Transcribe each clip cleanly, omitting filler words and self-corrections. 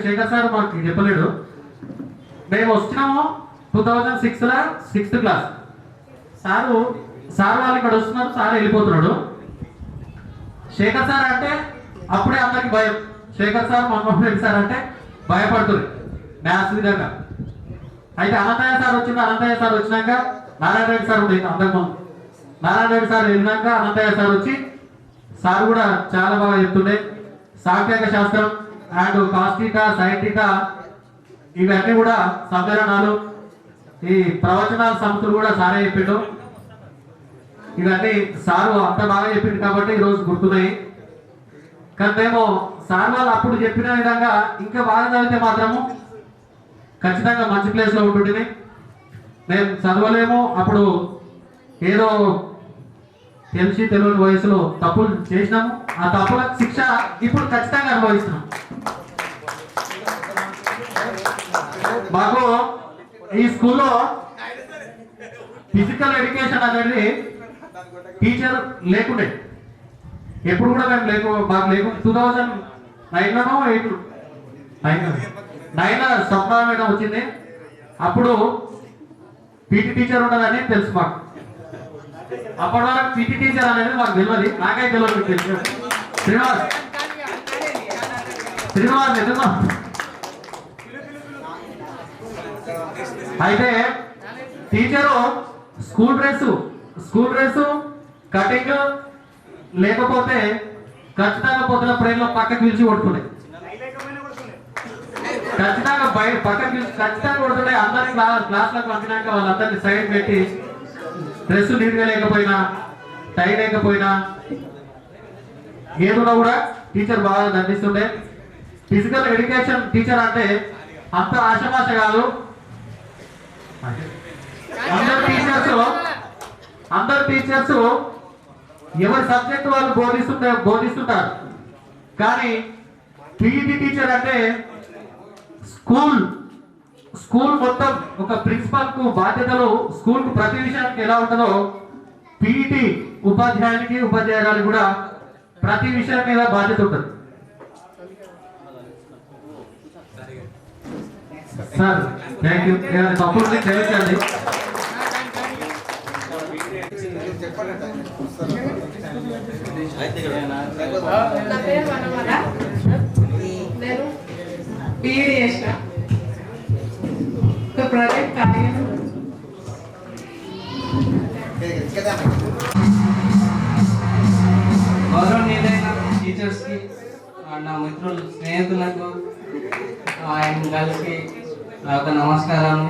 Shekhar sir మాకు చెప్పలేడు. మేము వచ్చినాము 2006లో 6th క్లాస్. సార్ వాళ్ళు ఇక్కడ వస్తున్నారు, సార్ వెళ్ళిపోతున్నాడు. శేఖర్ సార్ అంటే అప్పుడే అందరికి భయం. శేఖర్ సార్ మన్మోహన్ రెడ్డి సార్ అంటే భయపడుతుంది మ్యాథ్స్ విధంగా. అయితే అనంతయ్య సార్ వచ్చింది. అనంతయ్య సార్ వచ్చినాక నారాయణ రెడ్డి సార్ ఉండేది అంతకుముందు. నారాయణ రెడ్డి సార్ వెళ్ళినాక అనంతయ్య సార్ వచ్చి సార్ కూడా చాలా బాగా చెప్తుండే. సాంఖ్యక శాస్త్రం అండ్ కాస్టీటా సైంటీటా ఇవన్నీ కూడా సమీకరణాలు, ఈ ప్రవచనాల సంస్థలు కూడా సారే చెప్పిండు. ఇవన్నీ సారు అంత బాగా చెప్పిండు కాబట్టి ఈరోజు గుర్తున్నాయి. కానీ మేము సార్ వాళ్ళు అప్పుడు చెప్పిన విధంగా ఇంకా బాగా చదివితే మాత్రము ఖచ్చితంగా మంచి ప్లేస్లో ఉంటుంటుంది. మేము చదవలేము. అప్పుడు ఏదో తెలియని వయసులో తప్పులు చేసినాము. ఆ తప్పులకు శిక్ష ఇప్పుడు ఖచ్చితంగా అనుభవిస్తున్నాం. మాకు ఈ స్కూల్లో ఫిజికల్ ఎడ్యుకేషన్ అనేది టీచర్ లేకుండే. ఎప్పుడు కూడా మేము మాకు లేకుండా 2009లోనో 8 స్వప్న మేడం వచ్చింది. అప్పుడు పీటీ టీచర్ ఉండదని తెలుసు మాకు. అప్పటి వరకు పీటీ టీచర్ అనేది మాకు తెలియదు. నాకైతే తెలియదు. తెలుసు శ్రీనివాస్ ఎందుకు. అయితే టీచరు స్కూల్ డ్రెస్ కటింగ్ లేకపోతే ఖచ్చితంగా పొద్దున ప్రేమలో పక్కకి పిలిచి కొడుతుండే. ఖచ్చితంగా పక్కకి పిలిచి ఖచ్చితంగా కొడుతుండే. అందరి క్లాస్లకు పంపినాక వాళ్ళందరినీ సైడ్ పెట్టి డ్రెస్ నీట్గా లేకపోయినా టై లేకపోయినా ఏదున్నా కూడా టీచర్ బాగా దండిస్తుండే. ఫిజికల్ ఎడ్యుకేషన్ టీచర్ అంటే అంత ఆశమాష కాదు. అందరు టీచర్స్ ఎవరి సబ్జెక్ట్ వాళ్ళు బోధిస్తుంటారు. కానీ పీఈటీ టీచర్ అంటే స్కూల్ మొత్తం ఒక ప్రిన్సిపల్ కు బాధ్యతలు, స్కూల్ కు ప్రతి విషయానికి ఎలా ఉంటుందో పీఈటీ ఉపాధ్యాయురాలు కూడా ప్రతి విషయం మీద బాధ్యత ఉంటుంది. Sir thank you. తప్పులు తెలియచండి. నా పేరు వనమాల. నేను బీఈడీ చేసిన. ప్రాజెక్ట్ ఖాళీగా గౌరవనీయులైన టీచర్స్కి, నా మిత్రులు, స్నేహితులకు, కలిసి నా యొక్క నమస్కారాలు.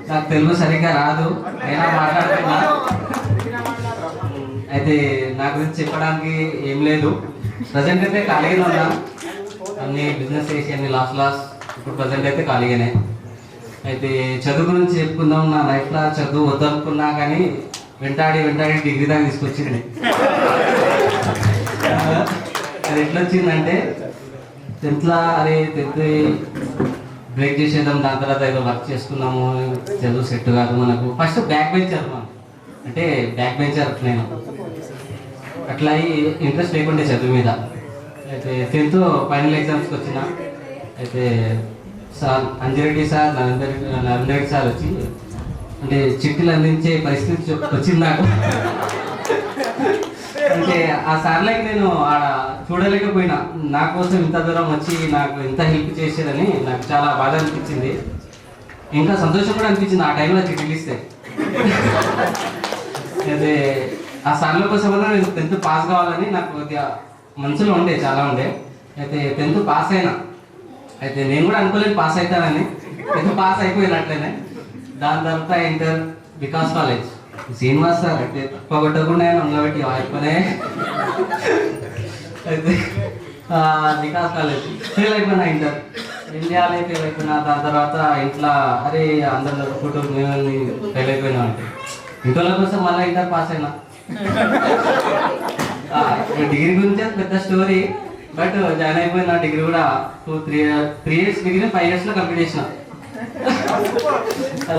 నాకు తెలుగు సరిగ్గా రాదు, అయినా మాట్లాడుతున్నా. అయితే నా గురించి చెప్పడానికి ఏం లేదు. ప్రజెంట్ అయితే ఖాళీగానే ఉన్నా. అన్ని బిజినెస్ చేసి అన్ని లాస్ ఇప్పుడు ప్రజెంట్ అయితే ఖాళీగానే. అయితే చదువు గురించి చెప్పుకుందాం. నా లైఫ్లో చదువు వద్దనుకున్నా కానీ వెంటాడి డిగ్రీ దాకా తీసుకొచ్చింది. అది ఎట్లా వచ్చిందంటే 10th బ్రేక్ చేసేద్దాం, దాని తర్వాత ఏదో వర్క్ చేసుకున్నాము, చదువు సెట్ కాదు మనకు. ఫస్ట్ బ్యాక్ బెంచర్ అంటే బ్యాక్ బెంచర్ నేను అట్లా ఇంట్రెస్ట్ లేకుండే చదువు మీద. అయితే 10th ఫైనల్ ఎగ్జామ్స్కి వచ్చిన. అయితే అంజిరెడ్డి సార్, నరేంద్ర రెడ్డి సార్ వచ్చి అంటే చిట్టులు అందించే పరిస్థితి వచ్చింది నాకు. అంటే ఆ సార్లకి నేను ఆడ చూడలేకపోయినా. నా కోసం ఇంత దూరం వచ్చి నాకు ఇంత హెల్ప్ చేసేదని నాకు చాలా బాధ అనిపించింది. ఇంకా సంతోషం కూడా అనిపించింది ఆ టైంలో చిట్టులు ఇస్తే. అయితే ఆ సార్ల కోసం నేను 10th పాస్ కావాలని నాకు కొద్దిగా మనసులో ఉండే, చాలా ఉండే. అయితే 10th పాస్ అయినా. అయితే నేను కూడా అనుకోలేని పాస్ అవుతానని. 10th pass అయిపోయినట్లేనే. దాని తర్వాత inter Vikas college Srinivas sir అంటే తక్కువ కొట్టకుండా ఉండబెట్టి అయిపోయినే. అయితే వికాస్ కాలేజ్ ఫెయిల్ అయిపోయినా. ఇంటర్ ఇండియాలో ఫెయిల్ అయిపోయినా. దాని తర్వాత ఇంట్లో అరే అందరు ఫోటో ఫెయిల్ అయిపోయినా అంటే ఇంట్లో కోసం మళ్ళీ ఇంటర్ పాస్ అయినా. డిగ్రీ గురించి పెద్ద స్టోరీ. బట్ జాయిన్ అయిపోయిన డిగ్రీ కూడా 3 years డిగ్రీ 5 yearsలో కంప్లీట్ చేసిన.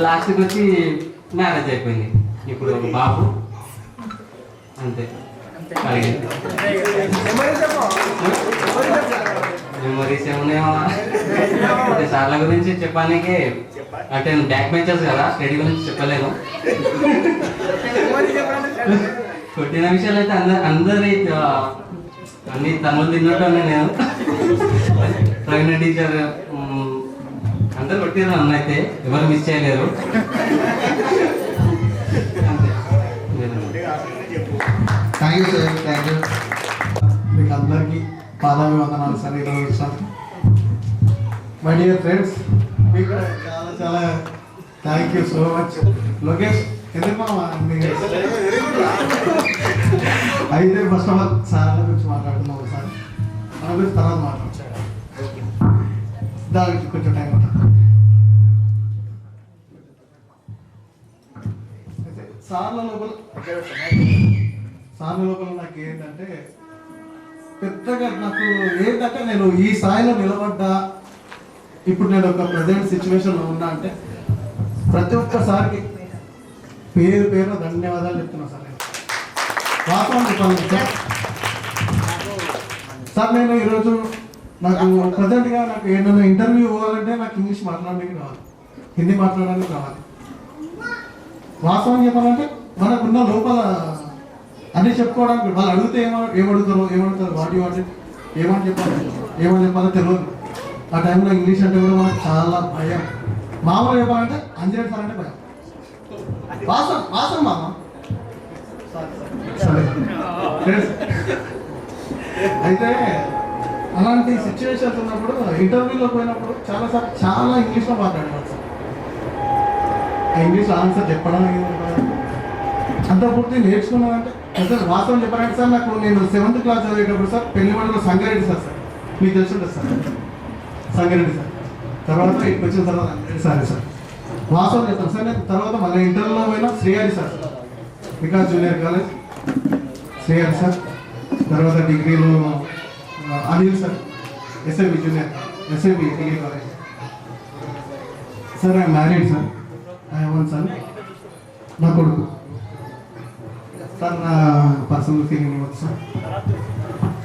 లాస్ట్కి వచ్చి మ్యారేజ్ అయిపోయింది. ఇప్పుడు బాబు అంతే. మెమరీస్ ఏమున్నాయో సార్ల గురించి చెప్పడానికి అంటే బ్యాక్ బెంచర్స్ కదా, స్టడీ గురించి చెప్పలేను. కొట్టిన విషయాలు అయితే అందరి అన్ని తమ్ముళ్ళు తిన్నట్టు ఉన్నాయి. నేను ప్రవీణ టీచర్ అందరు కొట్టిన నన్ను అయితే ఎవరు మిస్ చేయలేరు. Thank you sir, thank you. మీకు అందరికీ పాదాభివందనాలు సార్. ఈరోజు సార్ మై డియర్ ఫ్రెండ్స్, మీకు చాలా చాలా thank you so much. Lokesh ఎందుకు అయితే ఫస్ట్ ఆఫ్ ఆల్ సార్ గురించి మాట్లాడుతున్నాం సార్, మన గురించి తర్వాత మాట్లాడుతాం. దానికి కొంచెం టైం ఉంటుంది. సార్ల లోపల నాకు ఏంటంటే పెద్దగా నాకు ఏంటంటే నేను ఈ స్థాయిలో నిలబడ్డా, ఇప్పుడు నేను ఒక ప్రజెంట్ సిచ్యువేషన్లో ఉన్నా అంటే ప్రతి ఒక్కసారికి పేరు పేరు ధన్యవాదాలు చెప్తున్నా సార్. నేను వాస్తవం చెప్పాలి సార్, నేను ఈరోజు నాకు ప్రజెంట్గా నాకు ఏదైనా ఇంటర్వ్యూ ఇవ్వాలంటే నాకు ఇంగ్లీష్ మాట్లాడడానికి రావాలి, హిందీ మాట్లాడడానికి రావాలి. వాస్తవం చెప్పాలంటే మనకున్న లోపల అన్నీ చెప్పుకోవడానికి వాళ్ళు అడిగితే ఏమడుగుతారు వాటి ఏమని చెప్పాలో తెలియదు. ఆ టైంలో ఇంగ్లీష్ అంటే కూడా మనకు చాలా భయం. మామూలు చెప్పాలంటే అంజనేయుడు సార్ అంటే భయం. వాసం మామ సరే. అయితే అలాంటి సిచ్యువేషన్స్ ఉన్నప్పుడు ఇంటర్వ్యూలో పోయినప్పుడు చాలా ఇంగ్లీష్లో మాట్లాడేవాడు సార్. ఆ ఇంగ్లీష్లో ఆన్సర్ చెప్పడానికి అంత పూర్తి నేర్చుకున్నానంటే అసలు వాస్తవం చెప్పాలంటే సార్, నాకు నేను 7th క్లాస్ చదివేటప్పుడు సార్ పెళ్లివాడలో సంగారెడ్డి సార్ మీకు తెలిసి ఉంటుంది సార్, సంగారెడ్డి సార్. తర్వాత ఇక్కడికి వచ్చిన తర్వాత సరే సార్ వాస్తవం చెప్తాను సార్. నేను తర్వాత మళ్ళీ ఇంటర్లో పోయినా Srihari sir, Vikas junior college Srihari sir. తర్వాత డిగ్రీలో Anil sir, SIB junior SIB degree college sir. I married sir, I have one son, నా కొడుకు సార్. నా పర్సనల్ ఫీలింగ్ ఇవ్వచ్చు సార్.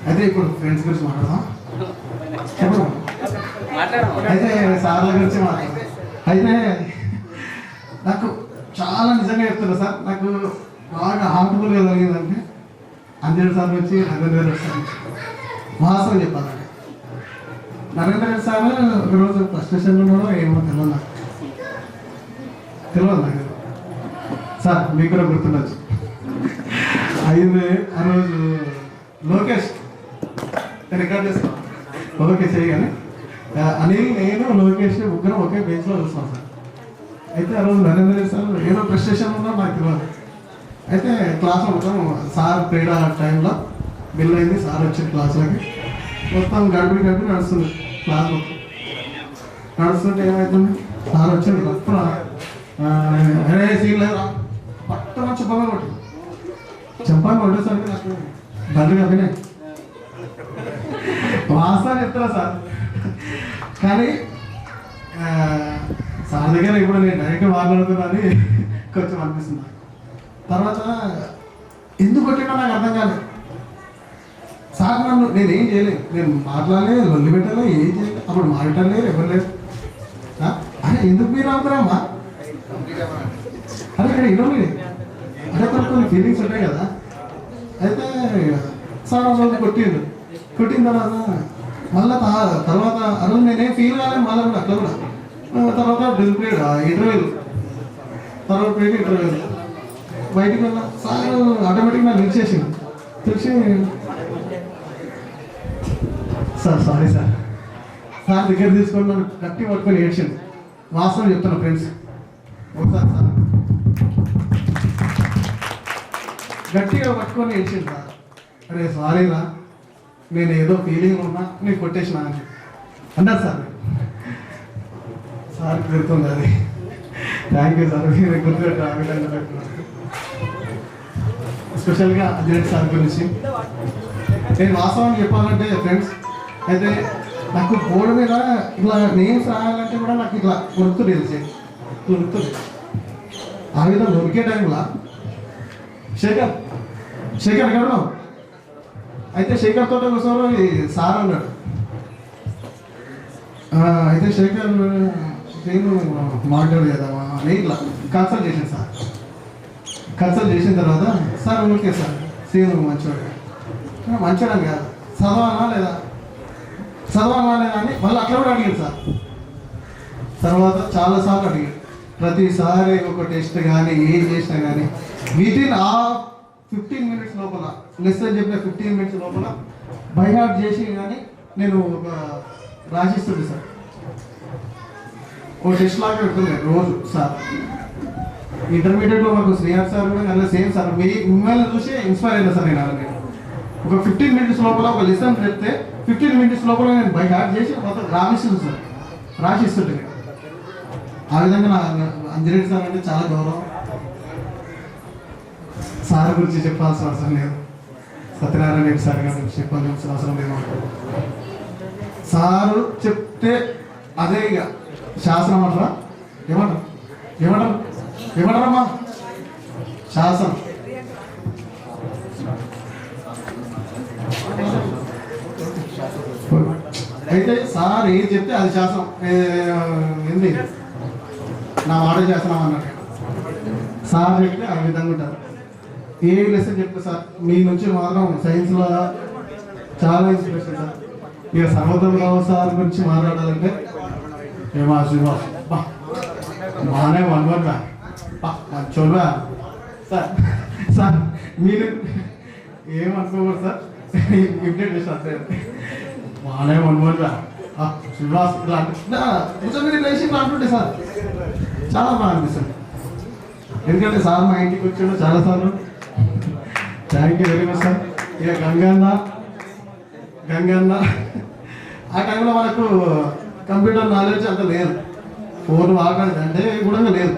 అయితే ఇప్పుడు ఫ్రెండ్స్ గురించి మాట్లాడదాం. అయితే సార్ల గురించి మాట్లాడదాం. అయితే నాకు చాలా నిజంగా చెప్తున్నా సార్, నాకు బాగా హార్ట్ఫుల్గా జరిగిందంటే అంజనేయుడు సార్ వచ్చి నరేంద్ర రెడ్డి సార్ నుంచి వాస్తవం చెప్పాలంటే. నరేంద్ర రెడ్డి సార్ ఒకరోజు ఫ్రస్ట్రేషన్లో ఉన్నాడో ఏమో తెలియదు నాకు సార్, మీకు కూడా గుర్తుండొచ్చు. అయితే ఆ రోజు లోకేష్ రికార్డ్ చేస్తాం, ఓకే చేయగానే అనిల్ నేను లోకేష్ ముగ్గురం ఒకే బెంచ్లో చూస్తాం సార్. అయితే ఆ రోజు నరేంద్ర రెడ్డి సార్ ఏదో ఫ్రస్ట్రేషన్ ఉన్నా నాకు తెలియదు. అయితే క్లాస్లో మొత్తం సార్ ప్రేడ్ ఆ టైంలో బిల్ అయింది, సార్ వచ్చింది క్లాస్లోకి. మొత్తం గడిపి నడుస్తుంది క్లాస్ మొత్తం. నడుస్తుంటే ఏమవుతుంది, సార్ వచ్చింది మొత్తం అరే సీన్ లేదా పట్టణ చెప్పగా కొట్టేసరికి నాకు బండ్లు కప్పినాయి. వాస్తవం చెప్తారా సార్, కానీ సార్ దగ్గర ఇప్పుడు నేను డైరెక్ట్ మాట్లాడుతున్నాను కొంచెం అనిపిస్తుంది. తర్వాత ఎందుకు కొట్టినా నాకు అర్థం కాలేదు సార్. నన్ను నేనేం చేయలేదు, నేను మాట్లాడలేదు, లొల్లి పెట్టలేదు, ఏం చేయలేదు. అప్పుడు మాట్లాడలేదు, ఎవరు లేదు. అరే ఎందుకు మీరు అవుతారమ్మా, అరే ఇక్కడ ఇవ్వండి అంటే కొన్ని ఫీలింగ్స్ ఉంటాయి కదా. అయితే సార్ ఆ రోజు కొట్టిన తర్వాత మళ్ళీ తర్వాత ఆ రోజు నేనేం ఫీల్ కాలేదు. మళ్ళీ కూడా అట్లా కూడా తర్వాత డ్రిల్ పీరియడ్ ఇంటర్వ్యూలు, తర్వాత పీరియడ్ ఇంటర్వ్యూలు బయటికి వెళ్ళా. సార్ ఆటోమేటిక్గా నాకు పిలిచేసింది, పిలిచి సార్ సారీ సార్ దగ్గర తీసుకొని నన్ను గట్టి పట్టుకొని ఏడ్చింది. వాస్తవం చెప్తున్నా ఫ్రెండ్స్, ఒకసారి సార్ గట్టిగా పట్టుకొని ఏడ్చింది సార్. అరే సారీ రా, నేను ఏదో ఫీలింగ్ ఉన్నా నేను కొట్టేసిన అని అన్నారు సార్. సార్ గుర్తుంది అది. థ్యాంక్ యూ సార్, మీరు గుర్తుపెట్టారు. స్పెషల్గా అంజనేయుడు సార్ గురించి నేను వాస్తవాన్ని చెప్పాలంటే ఫ్రెండ్స్, అయితే నాకు బోర్డు మీద ఇట్లా నేమ్స్ రాయాలంటే కూడా నాకు ఇట్లా కొడుతుంది ఆ విధంగా దొరికే టైంలో శేఖర్ గారు అయితే శేఖర్ తోట ఒకసారి సార్ అన్నాడు, అయితే శేఖర్ నేను మాట్లాడు చేద్దామా అని ఇట్లా కన్సల్ట్ చేసాను సార్. కన్సల్ట్ చేసిన తర్వాత సార్ ఓకే సార్ సీను మంచివాడు, మంచివాడని కాదు చదవాలా లేదా అని మళ్ళీ అట్లా కూడా అడిగాడు సార్. తర్వాత చాలాసార్లు అడిగాడు, ప్రతిసారి ఒక టెస్ట్ కానీ ఏం చేసినా కానీ వితిన్ ఆ 15 minutes లోపల లెసన్ చెప్పిన 15 minutes లోపల బై హార్ట్ చేసి కానీ నేను ఒక రాసిస్తుంది సార్. ఓ టెస్ట్ లాగా పెడుతుంది రోజు సార్. ఇంటర్మీడియట్లో మాకు శ్రీహర్ సార్ కూడా అలా సేమ్ సార్. మిమ్మల్ని చూసి ఇన్స్పైర్ అయినా సార్ నేను ఒక 15 minutes లోపల ఒక లెసన్ చెప్తే 15 minutes లోపల నేను బై హార్ట్ చేసి మొత్తం రాసిస్తుంది సార్, రాసిస్తుంటే. ఆ విధంగా నా అంజరెడ్డి సార్ అంటే చాలా గౌరవం. సార్ గురించి చెప్పాల్సిన అవసరం లేదు, సత్యనారాయణ రెడ్డి సార్ గారి గురించి చెప్పాల్సిన అవసరం లేదు. సారు చెప్తే అదే ఇక శాసనం అంటారా, ఏమంటారమ్మా శాసనం. అయితే సార్ ఏది చెప్తే అది శాసనం. ఏంది నా మాట చేస్తున్నాం అన్నట్టు సార్ చెప్తే ఆ విధంగా ఉంటారు. ఏ లెసన్ చెప్తే సార్ మీ నుంచి మాత్రం సైన్స్లో చాలా ఇన్స్పిరేషన్ సార్. ఇక సర్వోత్తమరావు సార్ గురించి మాట్లాడాలంటే ఏమా శ్రీనివాస్ బాగానే వన్వన్గా మంచోళ్ళా సార్. సార్ మీరు ఏమనుకోకూడదు సార్, ఇప్డేట్ చేస్తారు బాగానే వన్వన్గా శ్రీనివాస్ ఇట్లా అంటే లేచి ఇట్లా అంటుంటే సార్ చాలా బాగా అనిపిస్తుంది. ఎందుకంటే సార్ మా ఇంటికి వచ్చాడు చాలాసార్లు. Thank you very much sir. ఇక గంగన్న ఆ టైంలో మనకు కంప్యూటర్ నాలెడ్జ్ అంత లేదు, ఫోన్ వాడడానికి అంటే కూడా లేదు.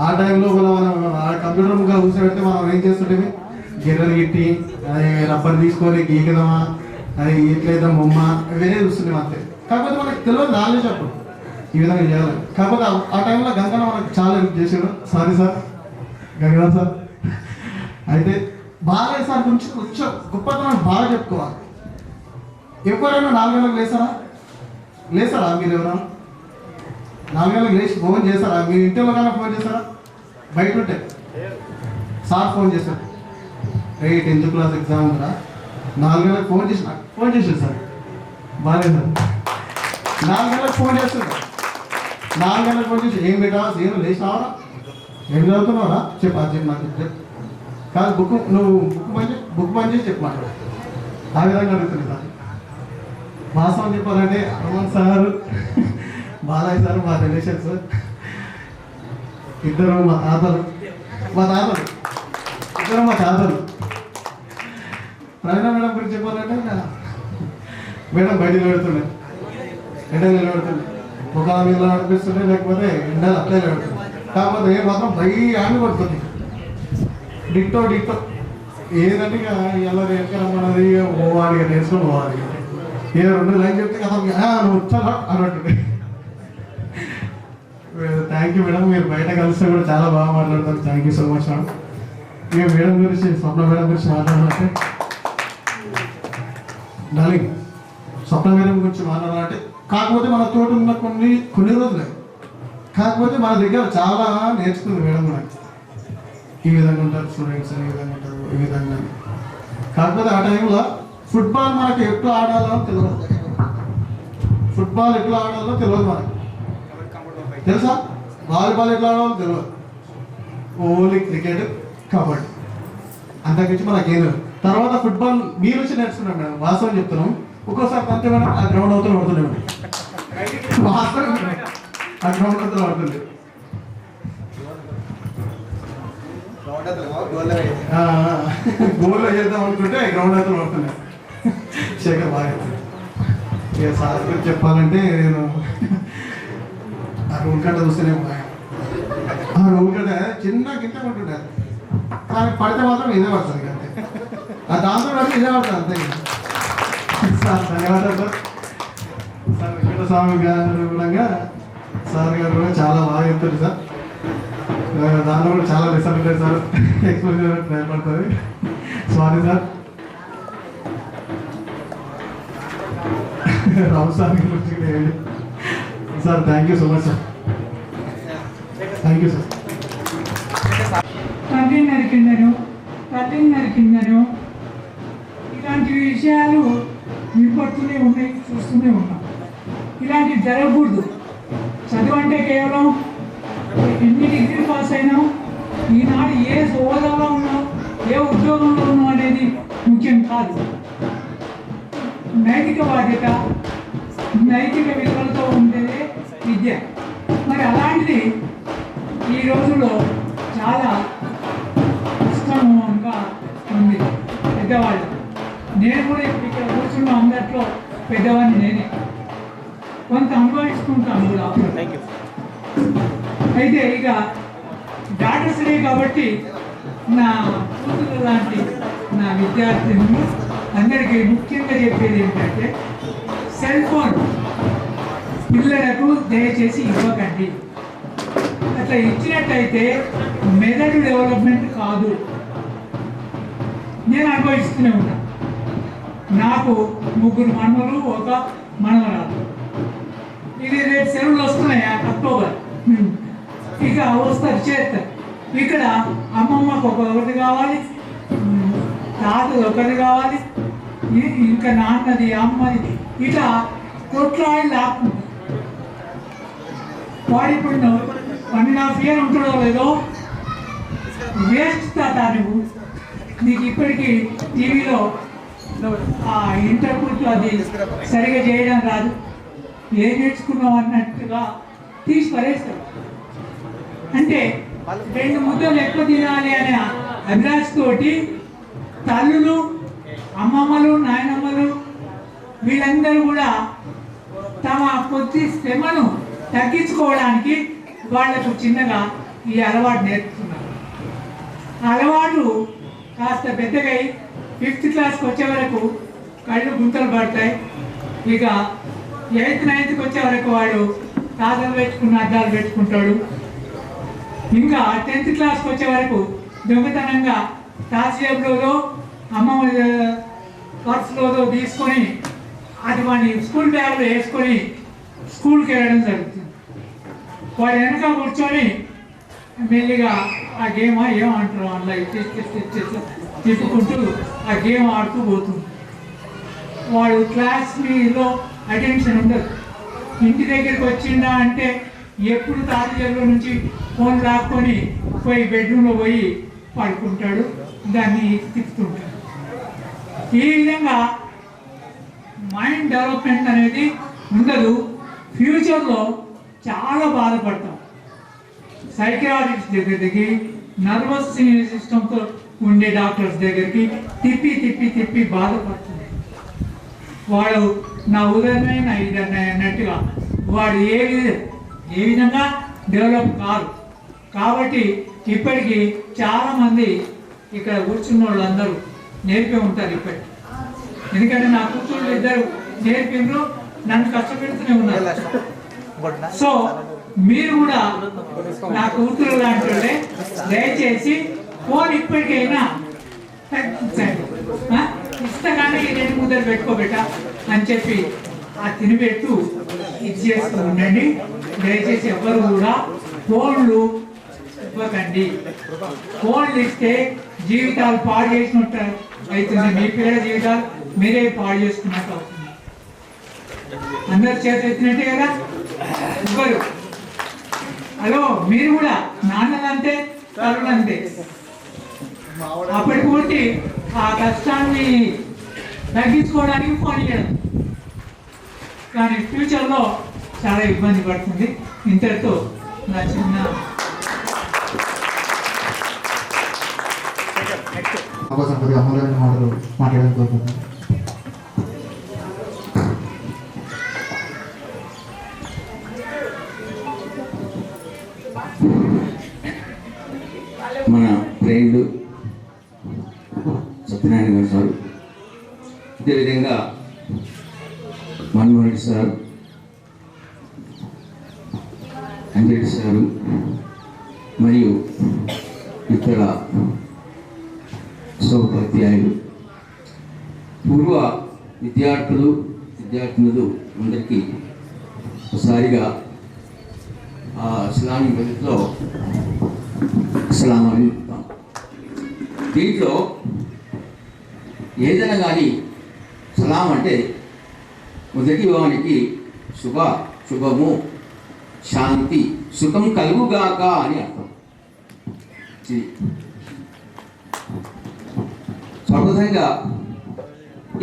ఆ టైంలో మనం ఆ కంప్యూటర్ ముగ్గురు కూర్చోబెడితే మనం ఏం చేస్తుంటే గిర్రలు గిట్టి అది రబ్బర్ తీసుకొని గీకదమా, అది ఇట్లేదా బొమ్మ వేరే చూస్తున్నాం అంతే. కాకపోతే మనకు తెలియదు నాలెడ్జ్ అప్పుడు ఈ విధంగా చేయాలి. కాకపోతే ఆ టైంలో గంగన్న మనకు చాలా హెల్ప్ చేసాడు. Sorry sir Ganganna sir. అయితే బాలయ్య సార్ గురించి కొంచెం గొప్పతనం బాగా చెప్పుకోవాలి. ఎవరైనా 4 గంటలకు లేసారా మీరు ఎవరైనా 4 గంటలకు లేచి ఫోన్ చేస్తారా? మీరు ఇంట్లో కన్నా ఫోన్ చేస్తారా? బయట ఉంటే సార్ ఫోన్ చేస్తాడు, 10th క్లాస్ ఎగ్జామ్ ఉందా 4 గంటలకు ఫోన్ చేసాడు సార్. బాలయ్య సార్ 4 గంటలకు ఫోన్ చేస్తాడు. 4 గంటలకు ఫోన్ చేసి ఏం పెట్టావా సీను లేచినావరా, ఏం చదువుతున్నావరా చెప్పు నాకు చెప్పు కాదు బుక్ పని చేసి చెప్పు మాట్లాడు. ఆ విధంగా అడుగుతుంది సార్. వాస్తవం చెప్పాలంటే హనుమంత్ సార్ బాలయ్య సార్ మా రిలేషన్స్. ఇద్దరు మా తాతలు ప్రవీణ మేడం గురించి చెప్పాలంటే మేడం బయటికి పెడుతుండే, ఎండలు నిలబెడుతుండే, ముఖాల మీద నడిపిస్తుండే, లేకపోతే ఎండలు అట్లే నిలబెడుతుండే. కాకపోతే ఏ మాత్రం ఆమె కొడుతుంది డిట్టో ఏదంటే ఇక ఎలా ఎక్కడమ్మన్నది పోవాలి, ఇక నేర్చుకుని పోవాలి. ఏ 2 లైన్ చెప్తే కదా నువ్వు వచ్చారా అన్నట్టు. థ్యాంక్ యూ మేడం, మీరు బయట కలిస్తే కూడా చాలా బాగా మాట్లాడతారు. Thank you so much madam. ఇక మేడం గురించి స్వప్న మేడం గురించి మాట్లాడాలంటే డార్లింగ్ స్వప్న మేడం గురించి మాట్లాడాలంటే కాకపోతే మన తోటి ఉన్న కొన్ని రోజులే, కాకపోతే మన దగ్గర చాలా నేర్చుకుంది మేడం కూడా. ఈ విధంగా ఉంటారు స్టూడెంట్స్, ఈ విధంగా ఉంటారు, ఈ విధంగా. కాకపోతే ఆ టైంలో ఫుట్బాల్ మనకి ఎట్లా ఆడాలో తెలియదు, మనకి తెలుసా, వాలీబాల్ ఎట్లా ఆడాలో తెలియదు, ఓన్లీ క్రికెట్ కబడ్డీ అంతకుమించి మనకేం లేదు. తర్వాత ఫుట్బాల్ మీరు వచ్చి నేర్చుకున్నాం మేడం, వాస్తవం చెప్తున్నాం. ఒక్కోసారి అంతే మేడం ఆ గ్రౌండ్ అవుతూ పడుతుండే మేడం, వాస్తవం ఆ గ్రౌండ్ అవుతూ పడుతుంది. గోల్లో చేద్దాం అనుకుంటే గ్రౌండ్ అవుతూ పడుతుంది. శేఖర్ బాగా ఇక సార్ గురించి చెప్పాలంటే నేను ఆ రూల్ గంట చూస్తేనే ఆ రూల్ గంట చిన్న గింట ఉంటుండే, కానీ పడితే మాత్రం ఇదే పడుతుంది అంతే. ఆ దాంతో పడితే ఇదే పడుతుంది అంతే. సార్ ధన్యవాదాలు సార్. సార్ వెంకటస్వామి గారు కూడా సార్ గారు కూడా చాలా బాగా చెప్తారు సార్. దాంట్లో కూడా చాలా రిజల్ట్ ఉంటాయి సార్, ఎక్స్ప్లెయిన్ భయపడుతుంది. Sorry sir. రావు సార్ గురించి sir thank you so much sir, thank you sir. తల్లి నరికిందను ఇలాంటి విషయాలు వినపడుతూనే ఉన్నాయి, చూస్తూనే ఉన్నాం. ఇలాంటివి జరగకూడదు. చదువు అంటే కేవలం ఎన్ని డిగ్రీ పాస్ అయినా ఈనాడు ఏ హోదాలో ఉన్నావు, ఏ ఉద్యోగంలో ఉన్నావు అనేది ముఖ్యం కాదు. నైతిక బాధ్యత, నైతిక విలువలతో ఉండేదే విద్య. మరి అలాంటిది ఈ రోజుల్లో చాలా కష్టంగా ఉంది పెద్దవాళ్ళు. నేను కూడా ఇప్పుడు ఇక్కడ కూర్చున్న అందరిలో పెద్దవాడిని నేనే, కొంత అనుభవిస్తుంటాను కూడా. అయితే ఇక డాక్టర్స్ డే కాబట్టి నా కూతురు లాంటి నా విద్యార్థులు అందరికీ ముఖ్యంగా చెప్పేది ఏంటంటే, సెల్ ఫోన్ పిల్లలకు దయచేసి ఇవ్వకండి. అట్లా ఇచ్చినట్టయితే మెదడు డెవలప్మెంట్ కాదు. నేను అనుభవిస్తూనే ఉంటాను. నాకు 3 మనవలు, 1 మనవరాలు. ఇది రేపు సెలవులు వస్తున్నాయి అక్టోబర్, ఇక వస్తారు చేస్తారు. ఇక్కడ అమ్మమ్మకు ఒకటి కావాలి, తాతది ఒకటి కావాలి, ఇంకా నాన్నది, అమ్మది, ఇట్లా కొట్లాడి లాక్కుంటారు. వాడు ఇప్పుడు 1.5 years ఉంటుందో లేదో, వేస్ట్ తాత నువ్వు, నీకు ఇప్పటికీ టీవీలో ఆ ఇంటర్వ్యూలో అది సరిగా చేయడం రాదు, ఏం నేర్చుకున్నావు అన్నట్టుగా తీసి పడేస్తాడు. అంటే 2 ముద్దలు ఎక్కువ తినాలి అనే అభిలాషతోటి తల్లులు, అమ్మమ్మలు, నాయనమ్మలు వీళ్ళందరూ కూడా తమ కొద్ది శ్రమను తగ్గించుకోవడానికి వాళ్లకు చిన్నగా ఈ అలవాటు నేర్పుతున్నారు. అలవాటు కాస్త పెద్దగా 5th క్లాస్కి వచ్చే వరకు కళ్ళు గుంతలు పడతాయి. ఇక 8th 9th వచ్చే వరకు వాడు తాతలు పెట్టుకున్న అద్దాలు పెట్టుకుంటాడు. ఇంకా 10th క్లాస్కి వచ్చే వరకు దొంగతనంగా తాత జేబులోదో అమ్మమ్మ పర్సులోదో తీసుకొని అది వాడిని స్కూల్ బ్యాగ్లో వేసుకొని స్కూల్కి వెళ్ళడం జరుగుతుంది. వాడు వెనక కూర్చొని మెల్లిగా ఆ గేమ్ ఏమంటారు అందులో తిప్పుకుంటూ ఆ గేమ్ ఆడుతూ పోతుంది. వాడు క్లాస్లో అటెన్షన్ ఉండదు. ఇంటి దగ్గరికి వచ్చిందా అంటే ఎప్పుడు తాత జేబులో నుంచి ఫోన్ లాక్కొని పోయి బెడ్రూమ్లో పోయి పడుకుంటాడు, దాన్ని తిప్పుతుంటాడు. ఈ విధంగా మైండ్ డెవలప్మెంట్ అనేది ఉండదు. ఫ్యూచర్లో చాలా బాధపడతాం. సైకియాట్రిస్ట్ దగ్గరికి, నర్వస్ సిస్టమ్తో ఉండే డాక్టర్స్ దగ్గరికి తిప్పి తిప్పి తిప్పి బాధపడుతుంది. వాడు నా ఉదయమే నా ఇదన్నా అన్నట్టుగా వాడు ఏ విధంగా డెవలప్ కాదు. కాబట్టి ఇప్పటికీ చాలామంది ఇక్కడ కూర్చున్న వాళ్ళందరూ నేర్పే ఉంటారు ఇప్పటికి. ఎందుకంటే నా కూతుళ్ళు 2 నేర్పిండ్రు, నన్ను కష్టపెడుతూనే ఉన్నారు. సో మీరు కూడా నా కూతురు లాంటి వాళ్ళే, దయచేసి ఫోన్ ఇప్పటికైనా తగ్గించండి. ఇస్తగానే 2 ముద్దలు పెట్టుకోబెట్ట అని చెప్పి ఆ తినిపెట్టు ఇది చేస్తూ ఉండండి. దయచేసి ఎవరు కూడా ఫోన్లు ఇవ్వకండి. ఫోన్లు ఇస్తే జీవితాలు పాడు చేసినట్టు అవుతుంది. మీ పిల్లల జీవితాలు మీరే పాడు చేసుకున్నట్టు అవుతుంది. అందరు చేత ఎత్తినట్టే కదా ఇవ్వరు. హలో, మీరు కూడా నాన్నలంతే, తల్లులంతే. అప్పటి పూర్తి ఆ కష్టాన్ని తగ్గించుకోవడానికి ఫోన్ ఇవ్వడం, కానీ ఫ్యూచర్లో చాలా ఇబ్బంది పడుతుంది. ఇంతటితో నా చిన్న అవకాశం కొద్దిగా అమూల్యమైన మాటలు మాట్లాడడానికి కోరుకుంటున్నాను. మన ఫ్రెండ్ సత్యనారాయణ గారు సార్, అదేవిధంగా మన్మోహన్ రెడ్డి సార్, అంజరెడ్డి సారు మరియు ఇతర సోపాధ్యాయులు, పూర్వ విద్యార్థులు, విద్యార్థినులు అందరికీ ఒకసారిగా ఆ ఇస్లామీ పద్ధతిలో ఇస్లాం అని చెప్తాం. దీంట్లో ఏదైనా కానీ సలాం అంటే మొదటి వానికి శుభము, శాంతి, సుఖం కలుగుగాక అని అర్థం. సర్వతంగా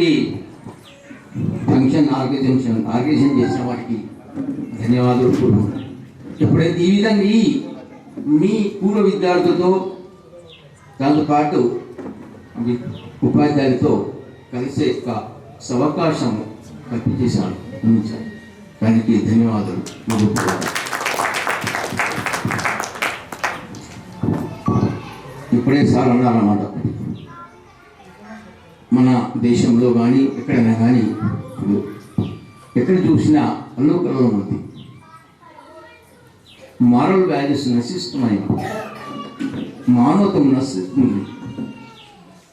ఈ ఫంక్షన్ ఆర్గనైజేషన్ చేసిన వారికి ధన్యవాదాలు. ఎప్పుడైతే ఈ విధంగా మీ పూర్వ విద్యార్థులతో దాంతోపాటు ఉపాధ్యాయులతో కలిసే యొక్క అవకాశం కల్పించేశాను. దానికి ధన్యవాదాలు. ఇప్పుడే సార్ అన్నారన్నమాట, మన దేశంలో కానీ ఎక్కడైనా కానీ ఇప్పుడు ఎక్కడ చూసినా అల్లోకల్లో ఉంది, మారల్ వాల్యూస్ నశిస్తున్నాయి, మానవత్వం నశిస్తుంది,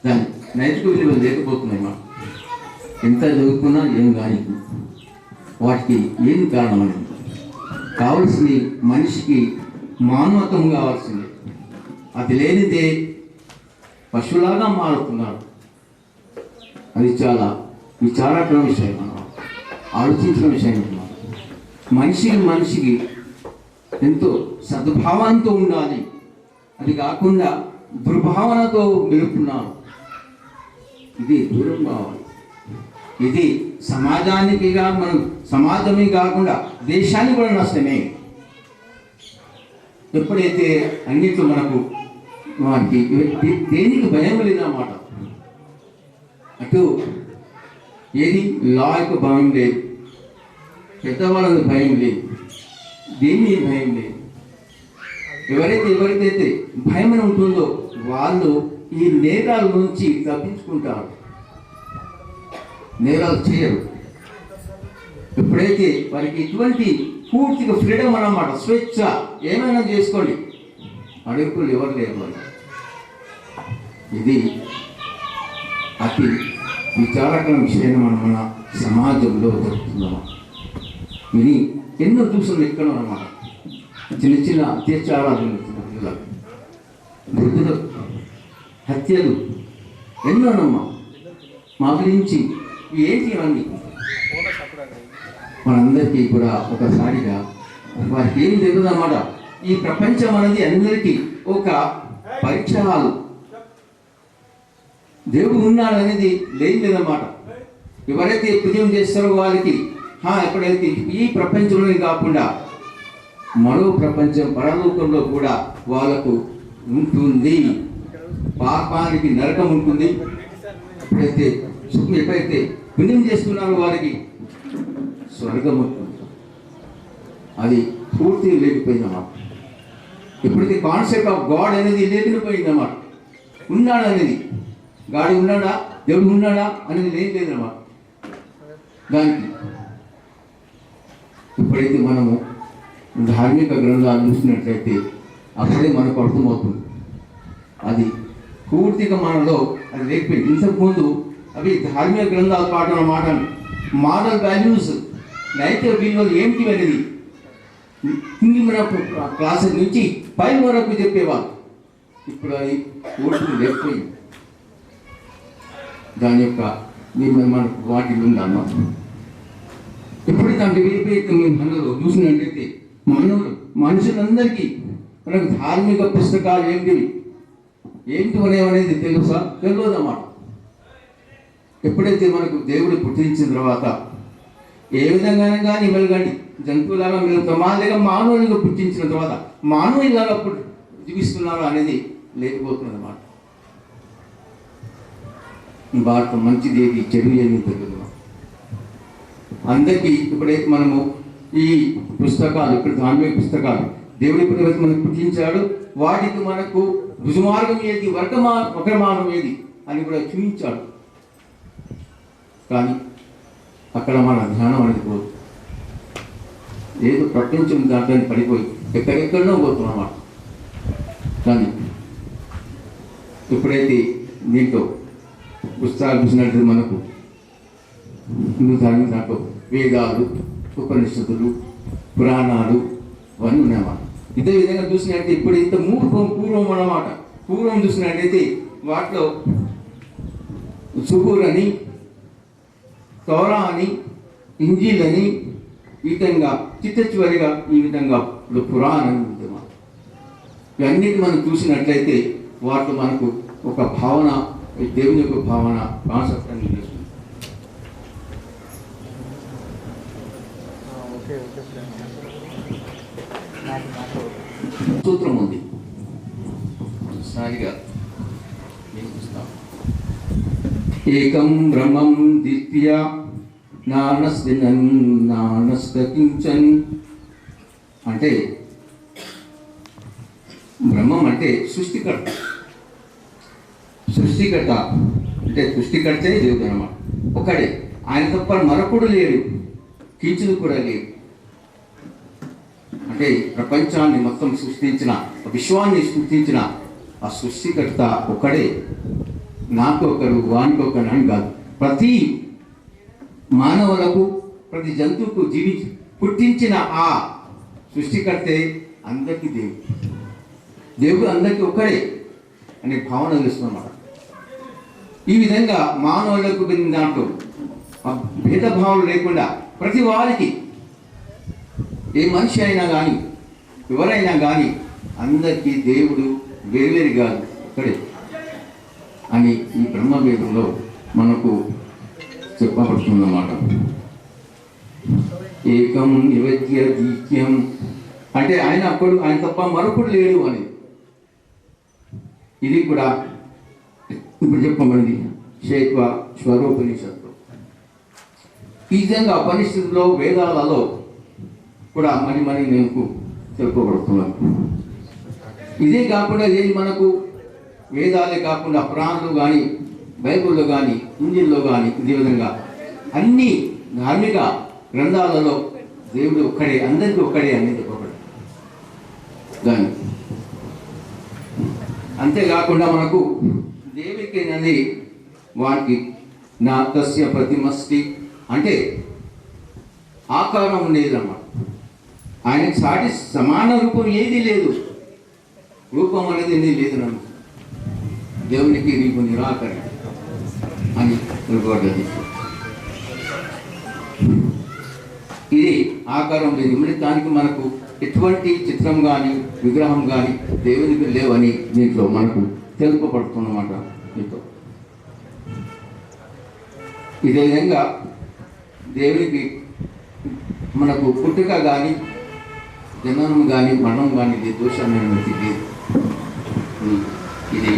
దాని నైతిక విలువలు లేకపోతున్నాయి. మనం ఎంత చదువుకున్నా ఏం కానీ వాటికి ఏం కారణం అనేది కావాల్సింది, మనిషికి మానవత్వం కావాల్సింది. అది లేనిదే పశువులాగా మారుతున్నారు. అది చాలా విచారకర విషయం, మనం ఆలోచించిన విషయం. మనిషికి ఎంతో సద్భావంతో ఉండాలి, అది కాకుండా దుర్భావనతో వెళుతున్నారు. ఇది దూరం కావాలి. ఇది సమాజానికిగా మనం సమాజమే కాకుండా దేశానికి కూడా నష్టమే. ఎప్పుడైతే అన్నిట్లో మనకు వారికి దేనికి భయం లేదన్నమాట. అటు ఏది లాకు భయం లేదు, పెద్దవాళ్ళకి భయం లేదు, దేని భయం లేదు. ఎవరికైతే భయం ఉంటుందో వాళ్ళు ఈ నేరాల నుంచి తప్పించుకుంటారు, నేరాలు చేయరు. ఎప్పుడైతే వారికి ఇటువంటి పూర్తిగా ఫ్రీడమ్ అన్నమాట, స్వేచ్ఛ, ఏమైనా చేసుకోండి, అడుగులు ఎవరు లేరు. ఇది అతి విచారకర విషయం మన సమాజంలో జరుగుతున్నాము. ఇది ఎన్నో చూసిన ఎక్కడ అన్నమాట. చిన్న చిన్న అత్యాచారాలు, వృద్ధులు హత్యలు ఎన్నోనమ్మా. మా గురించి ఏంటి అన్నీ మనందరికీ కూడా ఒకసారిగా వారికి ఏం జరుగుతుందన్నమాట. ఈ ప్రపంచం అనేది అందరికీ ఒక పరీక్ష హాలు. దేవుడు ఉన్నాడనేది లేదన్నమాట. ఎవరైతే పూజం చేస్తారో వారికి ఎప్పుడైతే ఈ ప్రపంచంలో కాకుండా మరో ప్రపంచం పరలోకంలో కూడా వాళ్ళకు ఉంటుంది. పాపానికి నరకం ఉంటుంది. ఎప్పుడైతే పుణ్యం చేస్తున్నారో వారికి స్వర్గం ఉంటుంది. అది పూర్తిగా లేకపోయిందన్నమాట. ఎప్పుడైతే కాన్సెప్ట్ ఆఫ్ గాడ్ అనేది లేకపోయిందన్నమాట. ఉన్నాడు అనేది, గాడి ఉన్నాడా, దేవుడు ఉన్నాడా అనేది లేదన్నమాట. దానికి ఎప్పుడైతే మనము ధార్మిక గ్రంథాలు చూసినట్లయితే అప్పుడే మనకు అర్థమవుతుంది. అది పూర్తిగా మనలో అది లేకపోయింది. ఇంతకుముందు అవి ధార్మిక గ్రంథాలు పాటు అన్నమాట. మారల్ వాల్యూస్, నైతిక విలువలు ఏమిటి అనేది హిందీ మన క్లాసెస్ నుంచి పై వరకు చెప్పేవాళ్ళు. ఇప్పుడు అది పూర్తిగా లేకపోయింది. దాని యొక్క మనకు వాటిలో ఉందన్నమాట. ఎప్పుడైతే అంటే మనలో చూసినట్లయితే మనుషులందరికీ మనకు ధార్మిక పుస్తకాలు ఏంటి అనేది తెలుసా? తెలియదన్నమాట. ఎప్పుడైతే మనకు దేవుడు పుట్టించిన తర్వాత ఏ విధంగానే కానీ మెలగండి, జంతువులాగా మెలుగుతాం, మాదిరిగా మానవునిగా పుట్టించిన తర్వాత మానవునిలాగా జీవిస్తున్నారు అనేది లేకపోతుంది అన్నమాట. భారతం మంచిది ఏది, చెడు ఏది తెలియదు అందరికీ. ఇప్పుడైతే మనము ఈ పుస్తకాలు, ఇక్కడ ధార్మిక పుస్తకాలు దేవుడి ఎప్పుడైతే మనకు పుట్టించాడు, వాటికి మనకు రుజుమార్గం ఏది, వక్రమార్గం ఏది అని కూడా చూపించాడు. కానీ అక్కడ మన ధ్యానం అనేది పోదు. ఏదో ప్రపంచం దాంట్లో పడిపోయి ఎక్కడెక్కడో పోతున్నమాట. కానీ ఎప్పుడైతే దీంట్లో పుస్తకాలు చూసినట్టు మనకు హిందూ ధర్మం దాంట్లో వేదాలు, ఉపనిషత్తులు, పురాణాలు అవన్నీ ఉన్నాయన్నమాట. ఇదే విధంగా చూసినట్టయితే ఇప్పుడు ఇంత పూర్వం అన్నమాట. పూర్వం చూసినట్టయితే వాటిలో సుబూర్ అని, తౌరా అని, ఇంజీల్ అని, ఈ విధంగా చిత్తచివరిగా ఈ విధంగా పురాణం ఉందన్నమాట. ఇవన్నిటి మనం చూసినట్లయితే వాటిలో మనకు ఒక భావన, దేవుని యొక్క భావన కాన్సెప్ట్ అని తెలుస్తుంది. సూత్రం ఉంది సారిగా ఏకం బ్రహ్మం ద్వితీయ నానస్తించన్ అంటే బ్రహ్మం అంటే సృష్టికర్త. సృష్టికర్త అంటే సృష్టికర్తే దేవుడు అన్నమాట. ఒకడే, ఆయన తప్ప మరొకడు లేడు, కించుడు కూడా లేడు. అంటే ప్రపంచాన్ని మొత్తం సృష్టించిన, విశ్వాన్ని సృష్టించిన ఆ సృష్టికర్త ఒకడే. నాకు ఒకరు, వానికి ఒకరు అని కాదు. ప్రతి మానవులకు, ప్రతి జంతువుకు పుట్టించిన ఆ సృష్టికర్తే అందరికీ దేవుడు. దేవుడు అందరికీ ఒకడే అనే భావన తెలుస్తున్నమాట. ఈ విధంగా మానవులకు దాంట్లో భేదభావాలు లేకుండా ప్రతి వారికి, ఏ మనిషి అయినా కానీ ఎవరైనా కానీ అందరికీ దేవుడు వేరువేరు కాదు, ఒకడే అని ఈ బ్రహ్మవేదంలో మనకు చెప్పబడుతుందన్నమాట. ఏకం నివేద్య దీత్యం అంటే ఆయన తప్ప మరొకడు లేడు అని. ఇది కూడా ఇప్పుడు చెప్పబడింది స్వరోపనిషత్తులో. ఈ విధంగా ఉపనిషత్తులో, వేదాలలో కూడా మరి నేను తెలుపబడుతున్నాను. ఇదే కాకుండా ఏది మనకు వేదాలే కాకుండా పురాణాలు కానీ, బైబిల్లో కానీ, ఇంజిల్లో కానీ, ఇదే విధంగా అన్ని ధార్మిక గ్రంథాలలో దేవుడు ఒక్కడే, అందరికీ ఒక్కడే అని చెప్పబడి దాన్ని. అంతేకాకుండా మనకు దేవుడికి అనేది వానికి నా తస్య ప్రతిమస్తి అంటే ఆకారం ఉండేది అన్నమాట. ఆయనకి సాటి సమాన రూపం ఏది లేదు, రూపం అనేది ఏది లేదు నన్ను. దేవునికి నీకు నిరాకరణ అని తెలుపబడ్డది. ఇది ఆకారం లేదు. మరి దానికి మనకు ఎటువంటి చిత్రం కానీ, విగ్రహం కానీ దేవునికి లేవని దీంట్లో మనకు తెలుపబడుతున్నమాట. దీంతో ఇదే విధంగా దేవునికి మనకు పుట్టుక కానీ, జననం కానీ, మరణం కానీ ఇది దోషమైనది లేదు. ఇది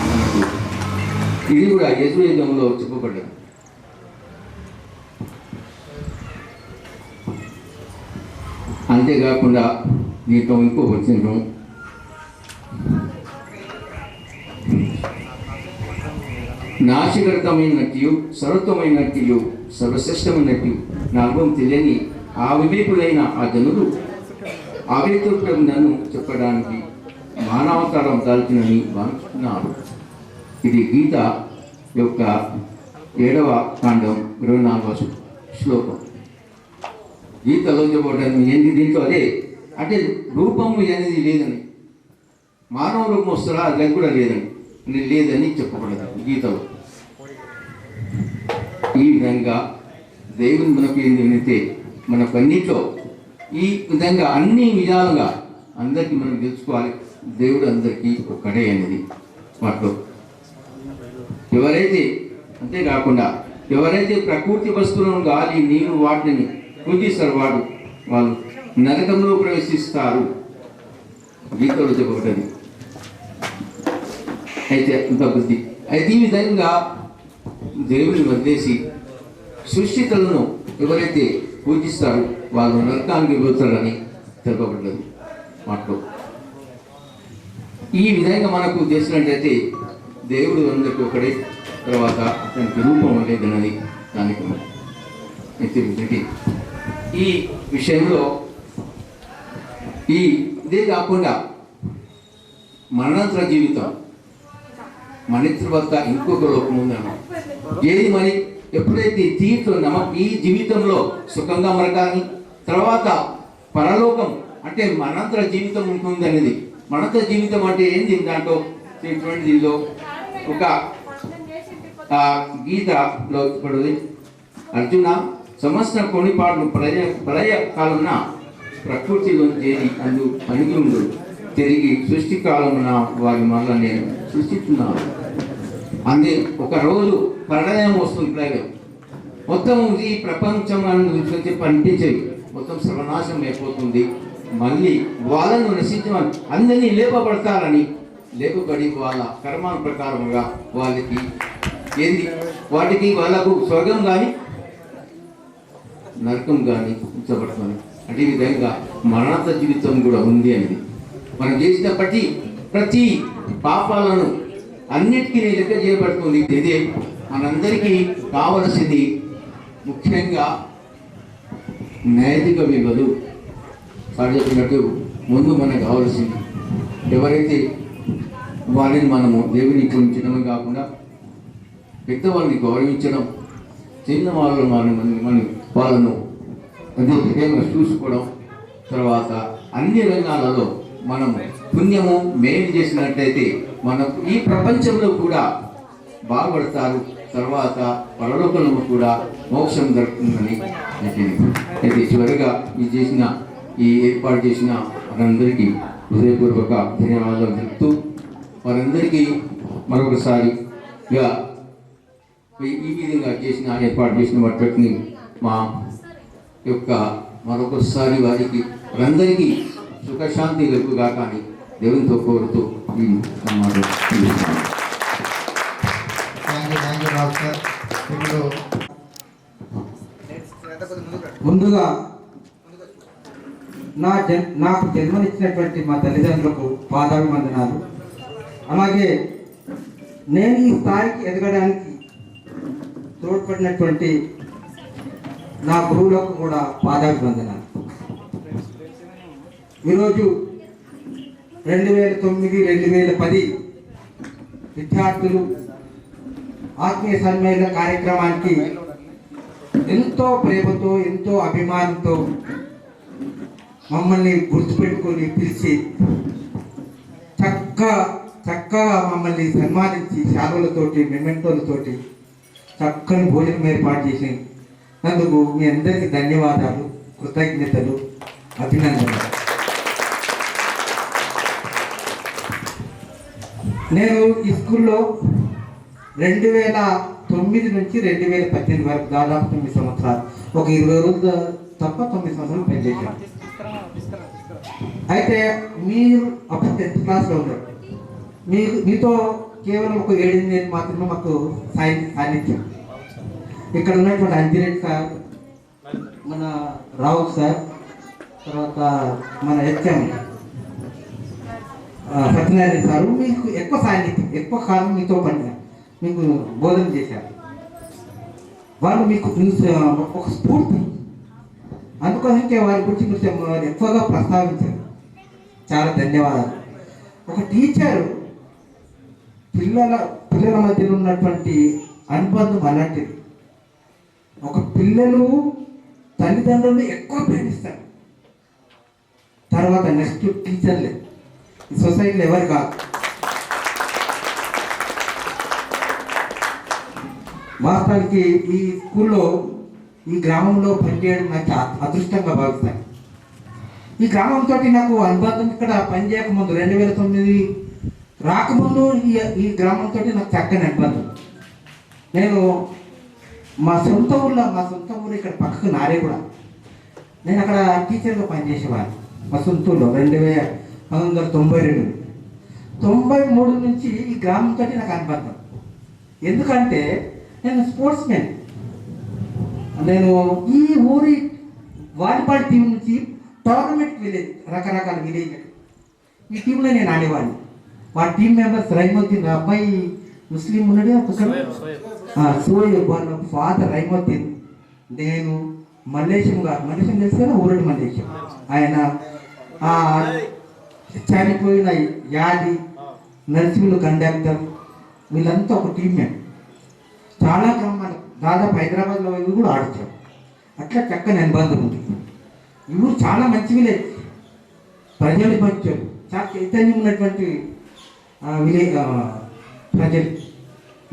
మనకు ఇది కూడా యజుర్వేదంలో చెప్పబడ్డది. అంతేకాకుండా దీంట్లో ఇంకో వచనం నాశకర్తమైనట్టు, సర్వత్వమైనట్టు, సర్వశ్రేష్టమైనట్టు నా అనుభవం తెలియని ఆ వివేకులైన ఆ జనులు అవేతులను చెప్పడానికి మానవతారం దాల్చినని భావిస్తున్నారు. ఇది గీత యొక్క 7వ కాండం 24వ శ్లోకం. గీతలో చెప్పబడ్డాను ఏంటి దీంట్లో అదే అంటే రూపము అనేది లేదని, మానవ రూపం వస్తుందా అది కూడా లేదని చెప్పబడదు గీతలో. ఈ విధంగా దేవుని మనకు ఏంటంటే మనకు అన్నింటిలో ఈ విధంగా అన్ని విధాలుగా అందరికీ మనం తెలుసుకోవాలి. దేవుడు అందరికీ ఒక్కడే అనేది వాటిలో ఎవరైతే, అంతేకాకుండా ఎవరైతే ప్రకృతి వస్తువులను గాలి, నీరు వాటిని పూజిస్తారు వాళ్ళు నరకంలో ప్రవేశిస్తారు. గీతలో చెప్పబడ్డది. అయితే అంత బుద్ధి అయితే ఈ విధంగా దేవుని వదిలేసి సృష్టితులను ఎవరైతే పూజిస్తారో వాళ్ళు నరకానికి పోతారని తెలుపబడ్డది మాటలో. ఈ విధంగా మనకు చేసినట్లయితే దేవుడు అందరికీ ఒకడే, తర్వాత అతనికి రూపం లేదన్నది దానికి అయితే ఈ విషయంలో ఇదే కాకుండా మరణాంతర జీవితం, మన తర్వాత ఇంకొక లోకం ఉందన్న. ఏది మరి ఎప్పుడైతే తీరుతున్నామో ఈ జీవితంలో సుఖంగా మరకాని, తర్వాత పరలోకం అంటే మనంతర జీవితం ఉంటుంది అనేది. మనంతర జీవితం అంటే ఏంది? దాంట్లో దీనిలో ఒక గీతలో ఇప్పుడు అర్జున సమస్త కొనిపాడు ప్రళయ కాలమున ప్రకృతిలో చేరి అందు అణిగి ఉండు, తిరిగి సృష్టి కాలమున వారి మళ్ళా నేను సృష్టిస్తున్నాను. అందే ఒక రోజు ప్రళయం వస్తుంది. ప్రళయం మొత్తం ఈ ప్రపంచం అని పనిపించేది మొత్తం సర్వనాశనం అయిపోతుంది. మళ్ళీ వాళ్ళను నశించమని అందరినీ లేపబడతారని లేపబడి వాళ్ళ కర్మాల ప్రకారంగా వాళ్ళకి ఏంది వాటికి వాళ్ళకు స్వర్గం కానీ నరకం కానీ ఉంచబడుతుంది. అదేవిధంగా మరణాంత జీవితం కూడా ఉంది అనేది. మనం చేసిన ప్రతి పాపాలను అన్నిటికీ లెక్క చేయబడుతుంది. ఇదే మనందరికీ కావలసింది. ముఖ్యంగా నైతిక విలువలు చెప్పినట్టు ముందు మనకు కావాల్సింది ఎవరైతే వారిని మనము దేవుని పూజించడమే కాకుండా పెద్దవాళ్ళని గౌరవించడం, చిన్న వాళ్ళను అదే ప్రేమగా చూసుకోవడం, తర్వాత అన్ని రంగాలలో మనము పుణ్యము మేలు చేసినట్లయితే మనకు ఈ ప్రపంచంలో కూడా బాగుపడతారు, తర్వాత పరలోకంలో కూడా మోక్షం దొరుకుతుందని అయితే చివరిగా ఈ ఏర్పాటు చేసిన వారందరికీ హృదయపూర్వక ధన్యవాదాలు చెప్తూ వారందరికీ మరొకసారిగా ఈ విధంగా ఏర్పాటు చేసిన వాటిని మా యొక్క మరొకసారి వారికి వారందరికీ సుఖశాంతి వెలుగుగా కానీ దేవునితో కోరుతూ ఈ సమాజం ముందుగా నాకు జన్మనిచ్చినటువంటి మా తల్లిదండ్రులకు పాదాభివందనాలు. అలాగే నేను ఈ స్థాయికి ఎదగడానికి తోడ్పడినటువంటి నా గురువులకు కూడా పాదాభివందనాలు. ఈరోజు 2009-2010 విద్యార్థులు ఆత్మీయ సమ్మేళన కార్యక్రమానికి ఎంతో ప్రేమతో ఎంతో అభిమానంతో మమ్మల్ని గుర్తుపెట్టుకొని పిలిచి చక్కగా మమ్మల్ని సన్మానించి శాలువలతోటి మెమెంటోలతోటి చక్కని భోజనం ఏర్పాటు చేసినందుకు మీ అందరికీ ధన్యవాదాలు, కృతజ్ఞతలు, అభినందనలు. నేను ఈ స్కూల్లో 2009 నుంచి 2018 వరకు దాదాపు 9 సంవత్సరాలు, ఒక 20 రోజులు తప్ప 9 సంవత్సరాలు పనిచేశాను. అయితే మీరు అప్పుడు 10th క్లాస్లో ఉన్నారు. మీతో కేవలం ఒక 7-8 మాత్రమే మాకు సాన్నిధ్యం. ఇక్కడ ఉన్నటువంటి అంజిరెడ్డి సార్, మన రావు సార్, తర్వాత మన హెచ్ఎం సత్యనారాయణ సారు మీకు ఎక్కువ సాన్నిధ్యం, ఎక్కువ కాలం మీతో మీకు బోధన చేశారు. వాళ్ళు మీకు ఒక స్ఫూర్తి. అందుకోసంకే వారి గురించి మీరు ఎక్కువగా ప్రస్తావించారు. చాలా ధన్యవాదాలు. ఒక టీచరు పిల్లల మధ్యలో ఉన్నటువంటి అనుబంధం అలాంటిది. ఒక పిల్లలు తల్లిదండ్రులు ఎక్కువ ప్రేమిస్తారు, తర్వాత నెక్స్ట్ టీచర్లే. ఈ సొసైటీలో ఎవరు కాదు. వాస్తవానికి ఈ స్కూల్లో ఈ గ్రామంలో పనిచేయడం నాకు అదృష్టంగా భావిస్తాను. ఈ గ్రామంతో నాకు అనుబంధం ఇక్కడ పనిచేయకముందు 2009 రాకముందు ఈ గ్రామంతో నాకు చక్కని అనుబంధం. నేను మా సొంత ఊరు ఇక్కడ పక్కకు నారేగూడ, నేను అక్కడ టీచర్గా పనిచేసేవాడిని. మా సొంత ఊళ్ళో 1992, 93 నుంచి ఈ గ్రామంతో నాకు అనుబంధం. ఎందుకంటే నేను స్పోర్ట్స్ మ్యాన్. నేను ఈ ఊరి వాలీబాల్ టీం నుంచి టోర్నమెంట్కి వెళ్ళేది, రకరకాల విలేజ్. ఈ టీంలో నేను ఆడేవాడిని. మా టీం మెంబర్స్ రైమోద్దీన్, అబ్బాయి ముస్లిం ఉన్నాడు, సోయబ్ వాళ్ళ ఫాదర్ రైమోద్దీన్, నేను మల్లేశం తెలుసు కదా, ఊరడి మల్లేశం, ఆయన చనిపోయిన యాది నరసింహులు కండక్టర్, వీళ్ళంతా ఒక టీం మెంబర్. చాలా గ్రామాలు దాదాపు హైదరాబాద్లో వెళ్ళి కూడా ఆడొచ్చాం. అట్లా చక్కని అనుబంధం ఉంది. ఈ ఊరు చాలా మంచి విలేజ్, ప్రజలు మంచోళ్ళు, చాలా చైతన్యం ఉన్నటువంటి విలేజ్ ప్రజలు,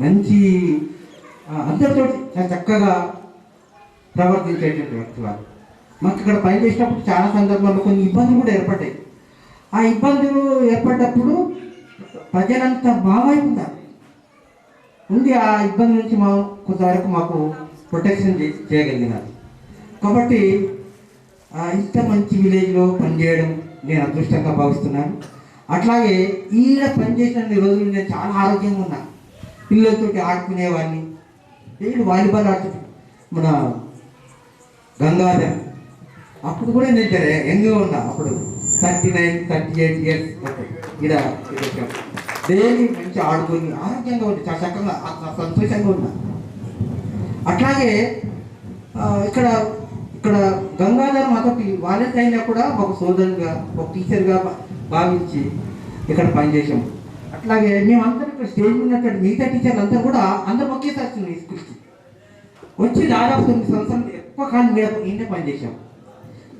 మంచి అందరితో చాలా చక్కగా ప్రవర్తించేటువంటి వ్యక్తి వాళ్ళు. మాకు ఇక్కడ పనిచేసినప్పుడు చాలా సందర్భాల్లో కొన్ని ఇబ్బందులు కూడా ఏర్పడ్డాయి. ఆ ఇబ్బందులు ఏర్పడ్డప్పుడు ప్రజలంతా బావైపు ఉండి ఆ ఇబ్బంది నుంచి కొంతవరకు మాకు ప్రొటెక్షన్ చేయగలిగినారు. కాబట్టి ఇంత మంచి విలేజ్లో పనిచేయడం నేను అదృష్టంగా భావిస్తున్నాను. అట్లాగే ఈడ పనిచేసిన రోజులు నేను చాలా ఆరోగ్యంగా ఉన్నాను. పిల్లలతోటి ఆడుకునేవాడిని. నేను వాలీబాల్ ఆడుతున్నాను. మన గంగాధర్ అప్పుడు కూడా నేను యంగ్గా ఉన్నా. అప్పుడు 39, 38 ఇయర్స్ ఇక్కడ డైలీ మంచి ఆడుకొని ఆరోగ్యంగా ఉంది, చాలా చక్కగా సంతోషంగా ఉన్నా. అట్లాగే ఇక్కడ ఇక్కడ గంగాధర్ మాతోటి వాలంటీర్ అయినా కూడా ఒక సోదరుగా, ఒక టీచర్గా భావించి ఇక్కడ పనిచేసాము. అట్లాగే మేమందరం ఇక్కడ స్టేజ్ ఉన్నటువంటి మిగతా టీచర్లు అందరూ కూడా అందరూ ఒకేసారి వచ్చినాం స్కూల్కి. వచ్చి దాదాపు 9 సంవత్సరాలు ఎక్కువ కాలం ఈయనే పనిచేసాం.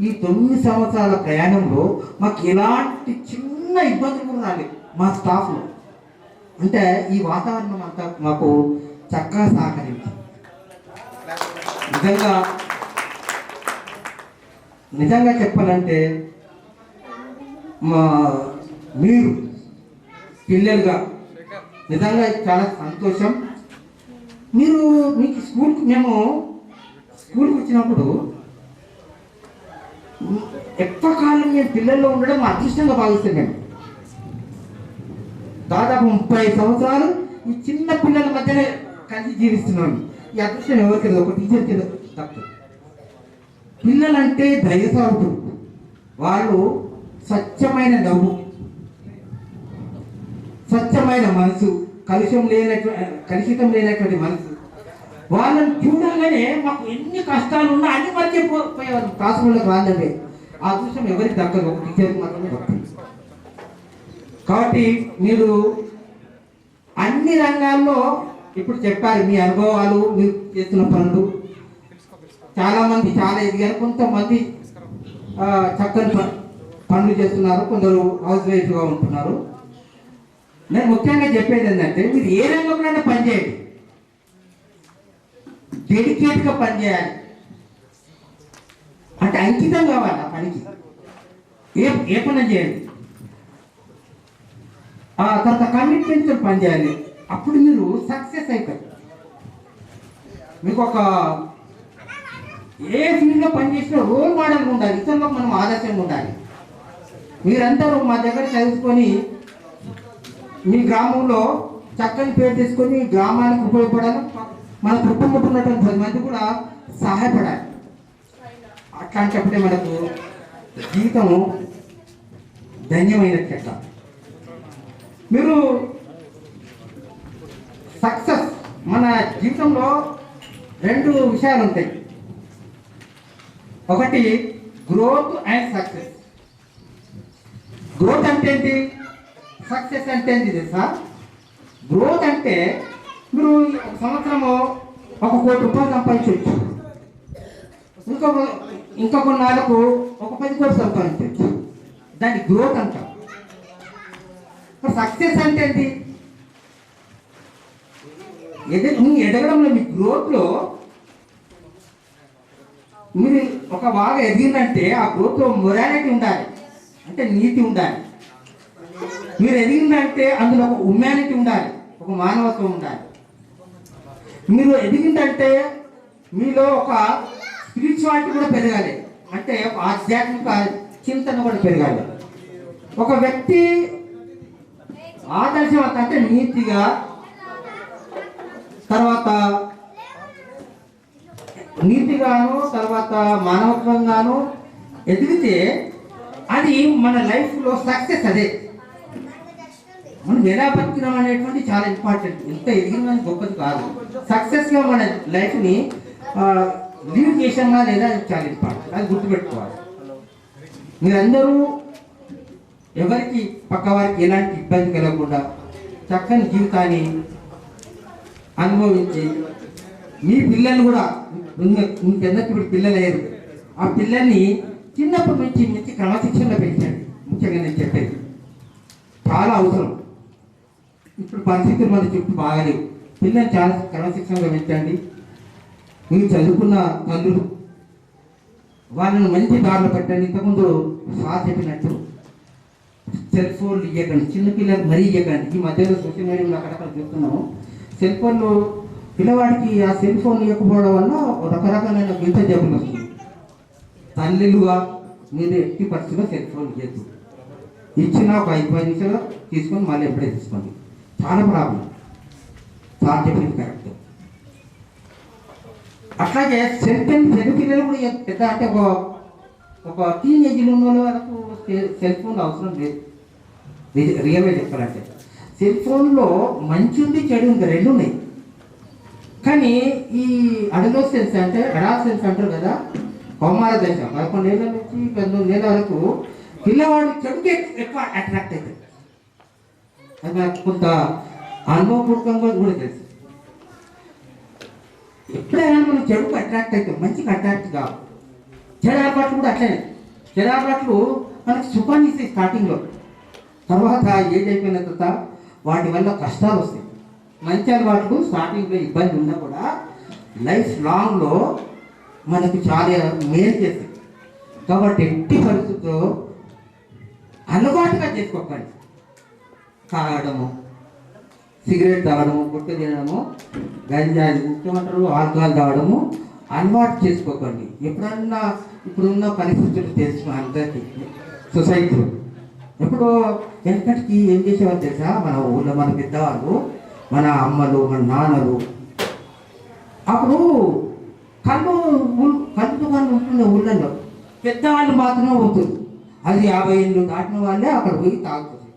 ఈ 9 సంవత్సరాల ప్రయాణంలో మాకు ఎలాంటి చిన్న ఇబ్బందులు కూడా రాలేదు మా స్టాఫ్లో. అంటే ఈ వాతావరణం అంతా మాకు చక్కగా సహకరించింది. నిజంగా చెప్పాలంటే మీరు పిల్లలుగా నిజంగా చాలా సంతోషం. మీకు మేము స్కూల్కి వచ్చినప్పుడు ఎక్కువ కాలం మేము పిల్లల్లో ఉండడం అదృష్టంగా భావిస్తాం. మేము దాదాపు 30 సంవత్సరాలు ఈ చిన్న పిల్లల మధ్యనే కలిసి జీవిస్తున్నాను. ఈ అదృష్టం ఎవరికి ఒక టీచర్కి తప్పు. పిల్లలంటే ధైర్యశాలుడు, వాళ్ళు స్వచ్ఛమైన నవ్వు, స్వచ్ఛమైన మనసు, కలుషితం లేనటువంటి మనసు. వాళ్ళని చూడగానే మాకు ఎన్ని కష్టాలు ఉన్నా అన్ని మర్చిపోయేవారు. క్లాసులకు రాదంటే ఆ దృశ్యం ఎవరికి దక్కదు, ఒక టీచర్కి మాత్రమే దక్కుతుంది. కాబట్టి మీరు అన్ని రంగాల్లో ఇప్పుడు చెప్పారు మీ అనుభవాలు, మీరు చేస్తున్న పనులు. చాలామంది చాలా ఎదిగారు, కొంతమంది చక్కని పనులు చేస్తున్నారు, కొందరు హౌస్ వైఫ్గా ఉంటున్నారు. నేను ముఖ్యంగా చెప్పేది ఏంటంటే మీరు ఏ రంగంలోనే పనిచేయండి, డెడికేట్గా పనిచేయాలి. అంటే అంకితం కావాలి ఆ పనికి. ఏ పని చేయండి, తర్వాత కమిట్మెంట్తో పనిచేయాలి. అప్పుడు మీరు సక్సెస్ అవుతారు. మీకు ఒక ఏ ఫీల్డ్లో పనిచేసినా రోల్ మోడల్గా ఉండాలి, ఇతరులకు మనం ఆదర్శంగా ఉండాలి. మీరందరూ మా దగ్గర చదువుకొని మీ గ్రామంలో చక్కని పేరు తీసుకొని గ్రామానికి ఉపయోగపడాలి, మన కుటుంబంలో ఉన్నటువంటి 10 మంది కూడా సహాయపడాలి. అట్లాంటప్పుడే మనకు జీవితం ధన్యమైనట్లెక్క. మీరు సక్సెస్, మన జీవితంలో 2 విషయాలు ఉంటాయి. ఒకటి గ్రోత్ అండ్ సక్సెస్. గ్రోత్ అంటే ఏంటి, సక్సెస్ అంటే ఏంటి తెలుసా? గ్రోత్ అంటే మీరు సంవత్సరము 1 కోటి రూపాయలు సంపాదించవచ్చు, ఇంకా కొన్నాళ్ళకు 10 కోట్లు సంపాదించవచ్చు. దాన్ని గ్రోత్ అంటాం. సక్సెస్ అంటే ఏంటి? మీ ఎదగడంలో, మీ గ్రోత్లో మీరు ఒక బాగా ఎదిగిందంటే ఆ గ్రోత్లో మొరాలిటీ ఉండాలి, అంటే నీతి ఉండాలి. మీరు ఎదిగిందంటే అందులో ఒక హ్యుమానిటీ ఉండాలి, ఒక మానవత్వం ఉండాలి. మీరు ఎదిగిందంటే మీలో ఒక స్పిరిచువాలిటీ కూడా పెరగాలి, అంటే ఒక ఆధ్యాత్మిక చింతన కూడా పెరగాలి. ఒక వ్యక్తి ఆదర్శవంతం అంటే నీతిగా, తర్వాత తర్వాత మానవత్వంగాను ఎదిగితే అది మన లైఫ్లో సక్సెస్. అదే మనం ఎలా బతికినాం అనేటువంటి చాలా ఇంపార్టెంట్. ఎంత ఎదిగిన గొప్పది కాదు, సక్సెస్గా మన లైఫ్ని లీడ్ చేసామా లేదా చాలా ఇంపార్టెంట్, అది గుర్తుపెట్టుకోవాలి. మీరందరూ ఎవరికి పక్కవారికి ఎలాంటి ఇబ్బంది కలగకుండా చక్కని జీవితాన్ని అనుభవించి మీ పిల్లలు కూడా ఇంకెందరికి ఇప్పుడు పిల్లలు లేరు, ఆ పిల్లల్ని చిన్నప్పటి నుంచి మంచి క్రమశిక్షణలో పెంచండి. ముఖ్యంగా నేను చెప్పేది చాలా అవసరం. ఇప్పుడు పరిస్థితులు మన చుట్టూ బాగాలేవు. పిల్లల్ని చాలా క్రమశిక్షణగా పెంచండి. మీరు చదువుకున్న తండ్రులు వాళ్ళని మంచి దారిలో పెట్టండి. ఇంతకుముందు సార్ చెప్పినట్టు సెల్ ఫోన్లు ఇవ్వకండి, చిన్నపిల్లలు మరీ ఇవ్వకండి. ఈ మధ్యలో సోషల్ మీడియాలో అక్కడక్కడ చూస్తున్నాము. సెల్ ఫోన్లు పిల్లవాడికి ఆ సెల్ ఫోన్ ఇవ్వకపోవడం వల్ల రకరకాలైన వింత జబ్బులు వస్తుంది. తల్లిలుగా మీరు ఎట్టి పరిస్థితిలో సెల్ ఫోన్ ఇవ్వద్దు. ఇచ్చిన ఒక 5-10 నిమిషాలు తీసుకొని మళ్ళీ ఎప్పుడే తీసుకోండి. చాలా ప్రాబ్లం. సార్ చెప్పింది కరెక్ట్. అట్లాగే సెల్ ఫోన్ పిల్లలు కూడా పెద్ద అంటే ఒక టీనేజ్లో ఉన్న వరకు సెల్ ఫోన్ అవసరం లేదు. రియల్గా చెప్పాలంటే సెల్ ఫోన్లో మంచి ఉంది, చెడు ఉంది, రెండు ఉన్నాయి. కానీ ఈ అడలోసెన్స్ అంటే అడాసెన్స్ అంటారు కదా, కౌమార దశ 11 ఏళ్ళ నుంచి 19 ఏళ్ళ వరకు పిల్లవాడు చెడుకి ఎక్కువ అట్రాక్ట్ అవుతుంది. అది నాకు కొంత అనుభవపూర్వకంగా కూడా తెలుసు. ఎప్పుడైనా మనం చెడుకు అట్రాక్ట్ అవుతాం, మంచిగా అట్రాక్ట్ కావు. చెడు అలవాట్లు కూడా అట్లనే. చెడు అలవాట్లు మనకు సుఖాన్ని ఇస్తాయి స్టార్టింగ్లో, తర్వాత ఏజ్ అయిపోయిన తర్వాత వాటి వల్ల కష్టాలు వస్తాయి. మంచి అలవాట్లు స్టార్టింగ్లో ఇబ్బంది ఉన్నా కూడా లైఫ్ లాంగ్లో మనకు చాలా మేలు చేస్తాయి. కాబట్టి ఎట్టి పరిస్థితుల్లో అలవాటుగా చేసుకోకండి. తాగడము, సిగరెట్ తాగడము, గుట్ట తినడము, గంజాయి ఇంకేమంటారు ఆల్కహాల్ తాగడము అలవాటు చేసుకోకండి. ఎప్పుడన్నా ఇప్పుడున్న పరిస్థితులు తెలుసు అందరికీ సొసైటీలో. ఎప్పుడు వెనకటికి ఏం చేసేవారు తెలుసా, మన ఊళ్ళో మన పెద్దవాళ్ళు, మన అమ్మలు, మన నాన్నలు అప్పుడు కళ్ళు దుకాణం ఉంటుండే ఊళ్ళల్లో. పెద్దవాళ్ళు మాత్రమే పోతుంది. అది 50 ఏళ్ళు దాటిన వాళ్ళే అక్కడ పోయి తాగుతుంది.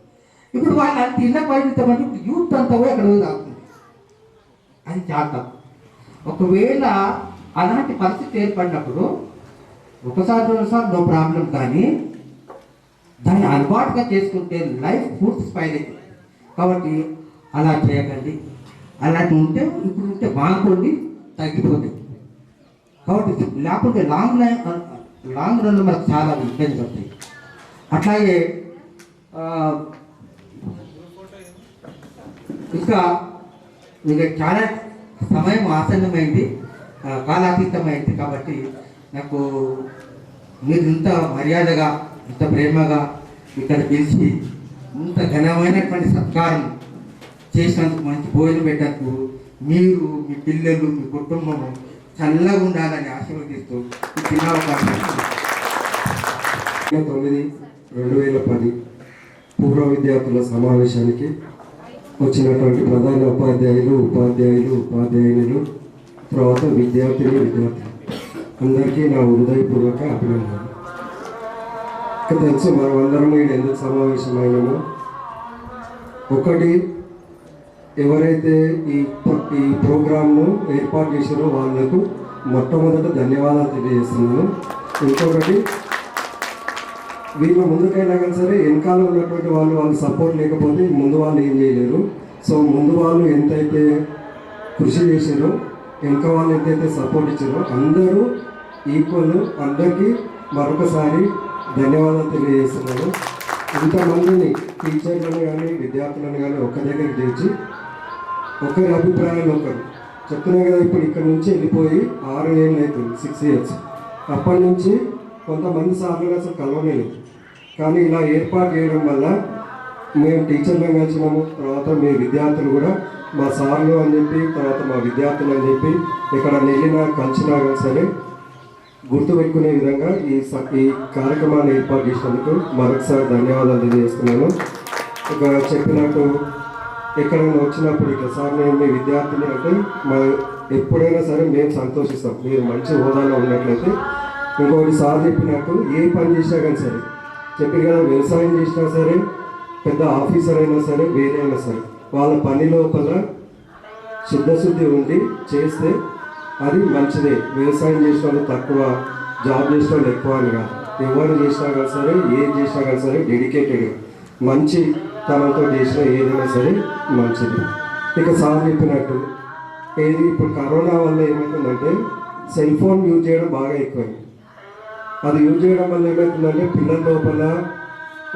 ఇప్పుడు వాళ్ళు అంత ఇళ్ళ పరిమితమంటే ఇప్పుడు యూత్ అంతా పోయి అక్కడ పోయి తాగుతుంది. అది చాలా. ఒకవేళ అలాంటి పరిస్థితి ఏర్పడినప్పుడు ఒకసారి 2 సార్లు నో ప్రాబ్లం, కానీ దాన్ని అలవాటుగా చేసుకుంటే లైఫ్ పూర్తి స్పైల్ అవుతుంది. కాబట్టి అలా చేయకండి. అలాంటి ఉంటే ఇప్పుడు ఉంటే బాగుండి తగ్గిపోతుంది. కాబట్టి లేకుంటే లాంగ్ రన్లో మనకు చాలా ఇబ్బంది పడుతుంది. అట్లాగే ఇంకా చాలా సమయం ఆసన్నమైంది, కాలాతీతమైంది. కాబట్టి నాకు మీరు ఇంత మర్యాదగా, ఇంత ప్రేమగా ఇక్కడ పిలిచి ఇంత ఘనమైనటువంటి సత్కారం చేసినందుకు, మంచి భోజనం పెట్టినందుకు మీరు, మీ పిల్లలు, మీ కుటుంబము చల్లగా ఉండాలని ఆశీర్వదిస్తూ ఈ చిన్న అవకాశం 9/2010 పూర్వ విద్యార్థుల సమావేశానికి వచ్చినటువంటి ప్రధాన ఉపాధ్యాయులు, తర్వాత విద్యార్థులు అందరికీ నా హృదయపూర్వక అభినందనలు. ఇంకా తెలుసు మనం అందరం ఇక్కడ ఎందుకు సమావేశమైనామో. ఒకటి, ఎవరైతే ఈ ప్రోగ్రామ్ను ఏర్పాటు చేశారో వాళ్లకు మొట్టమొదట ధన్యవాదాలు తెలియజేస్తున్నాను. ఇంకొకటి, వీళ్ళు ముందుకైనా కానీ సరే వెనకాల ఉన్నటువంటి వాళ్ళు సపోర్ట్ లేకపోతే ముందు వాళ్ళు ఏం చేయలేరు. సో ముందు వాళ్ళు ఎంతైతే కృషి చేశారో, వెనక వాళ్ళు ఎంతైతే సపోర్ట్ ఇచ్చారో అందరూ ఈక్వల్. అందరికీ మరొకసారి ధన్యవాదాలు తెలియజేస్తున్నాను. ఇంతమందిని టీచర్లను కానీ విద్యార్థులను కానీ ఒక్క దగ్గరికి తెచ్చి ఒకరి అభిప్రాయాలు ఒకరు చెప్తున్నా కదా. ఇప్పుడు ఇక్కడ నుంచి వెళ్ళిపోయి 6 ఏళ్ళు అవుతుంది, 6 years. అప్పటి నుంచి కొంతమంది సార్లు అసలు కలవలేదు. కానీ ఇలా ఏర్పాటు చేయడం వల్ల మేము టీచర్లను కలిసినాము, తర్వాత మీ విద్యార్థులు కూడా మా సార్లు అని చెప్పి, తర్వాత మా విద్యార్థులు అని చెప్పి ఇక్కడ వెళ్ళినా కలిసినా కానీ సరే గుర్తుపెట్టుకునే విధంగా ఈ కార్యక్రమాన్ని ఏర్పాటు చేసినందుకు మరొకసారి ధన్యవాదాలు తెలియజేస్తున్నాను. ఇక చెప్పినట్టు ఎక్కడైనా వచ్చినప్పుడు ఇట్లా సార్ నేను మీ విద్యార్థులు అంటే ఎప్పుడైనా సరే మేము సంతోషిస్తాం, మీరు మంచి హోదాలో ఉన్నట్లయితే. ఇంకొకటి సార్ చెప్పినట్టు ఏ పని చేసినా కానీ సరే, చెప్పి కదా వ్యవసాయం చేసినా సరే, పెద్ద ఆఫీసర్ అయినా సరే, వేరే అయినా సరే, వాళ్ళ పని లోపల శుద్ధశుద్ధి ఉండి చేస్తే అది మంచిదే. వ్యవసాయం చేసిన వాళ్ళు తక్కువ, జాబ్ చేసిన వాళ్ళు ఎక్కువ అని కాదు. ఎవరు చేసినా కానీ సరే, ఏం చేసినా కానీ సరే డెడికేటెడ్గా మంచి తనతో చేసిన ఏదైనా సరే మంచిది. ఇక సార్ చెప్పినట్టు ఏది ఇప్పుడు కరోనా వల్ల ఏమవుతుందంటే సెల్ ఫోన్ యూజ్ చేయడం బాగా ఎక్కువైంది. అది యూజ్ చేయడం వల్ల ఏమవుతుందంటే పిల్లల లోపల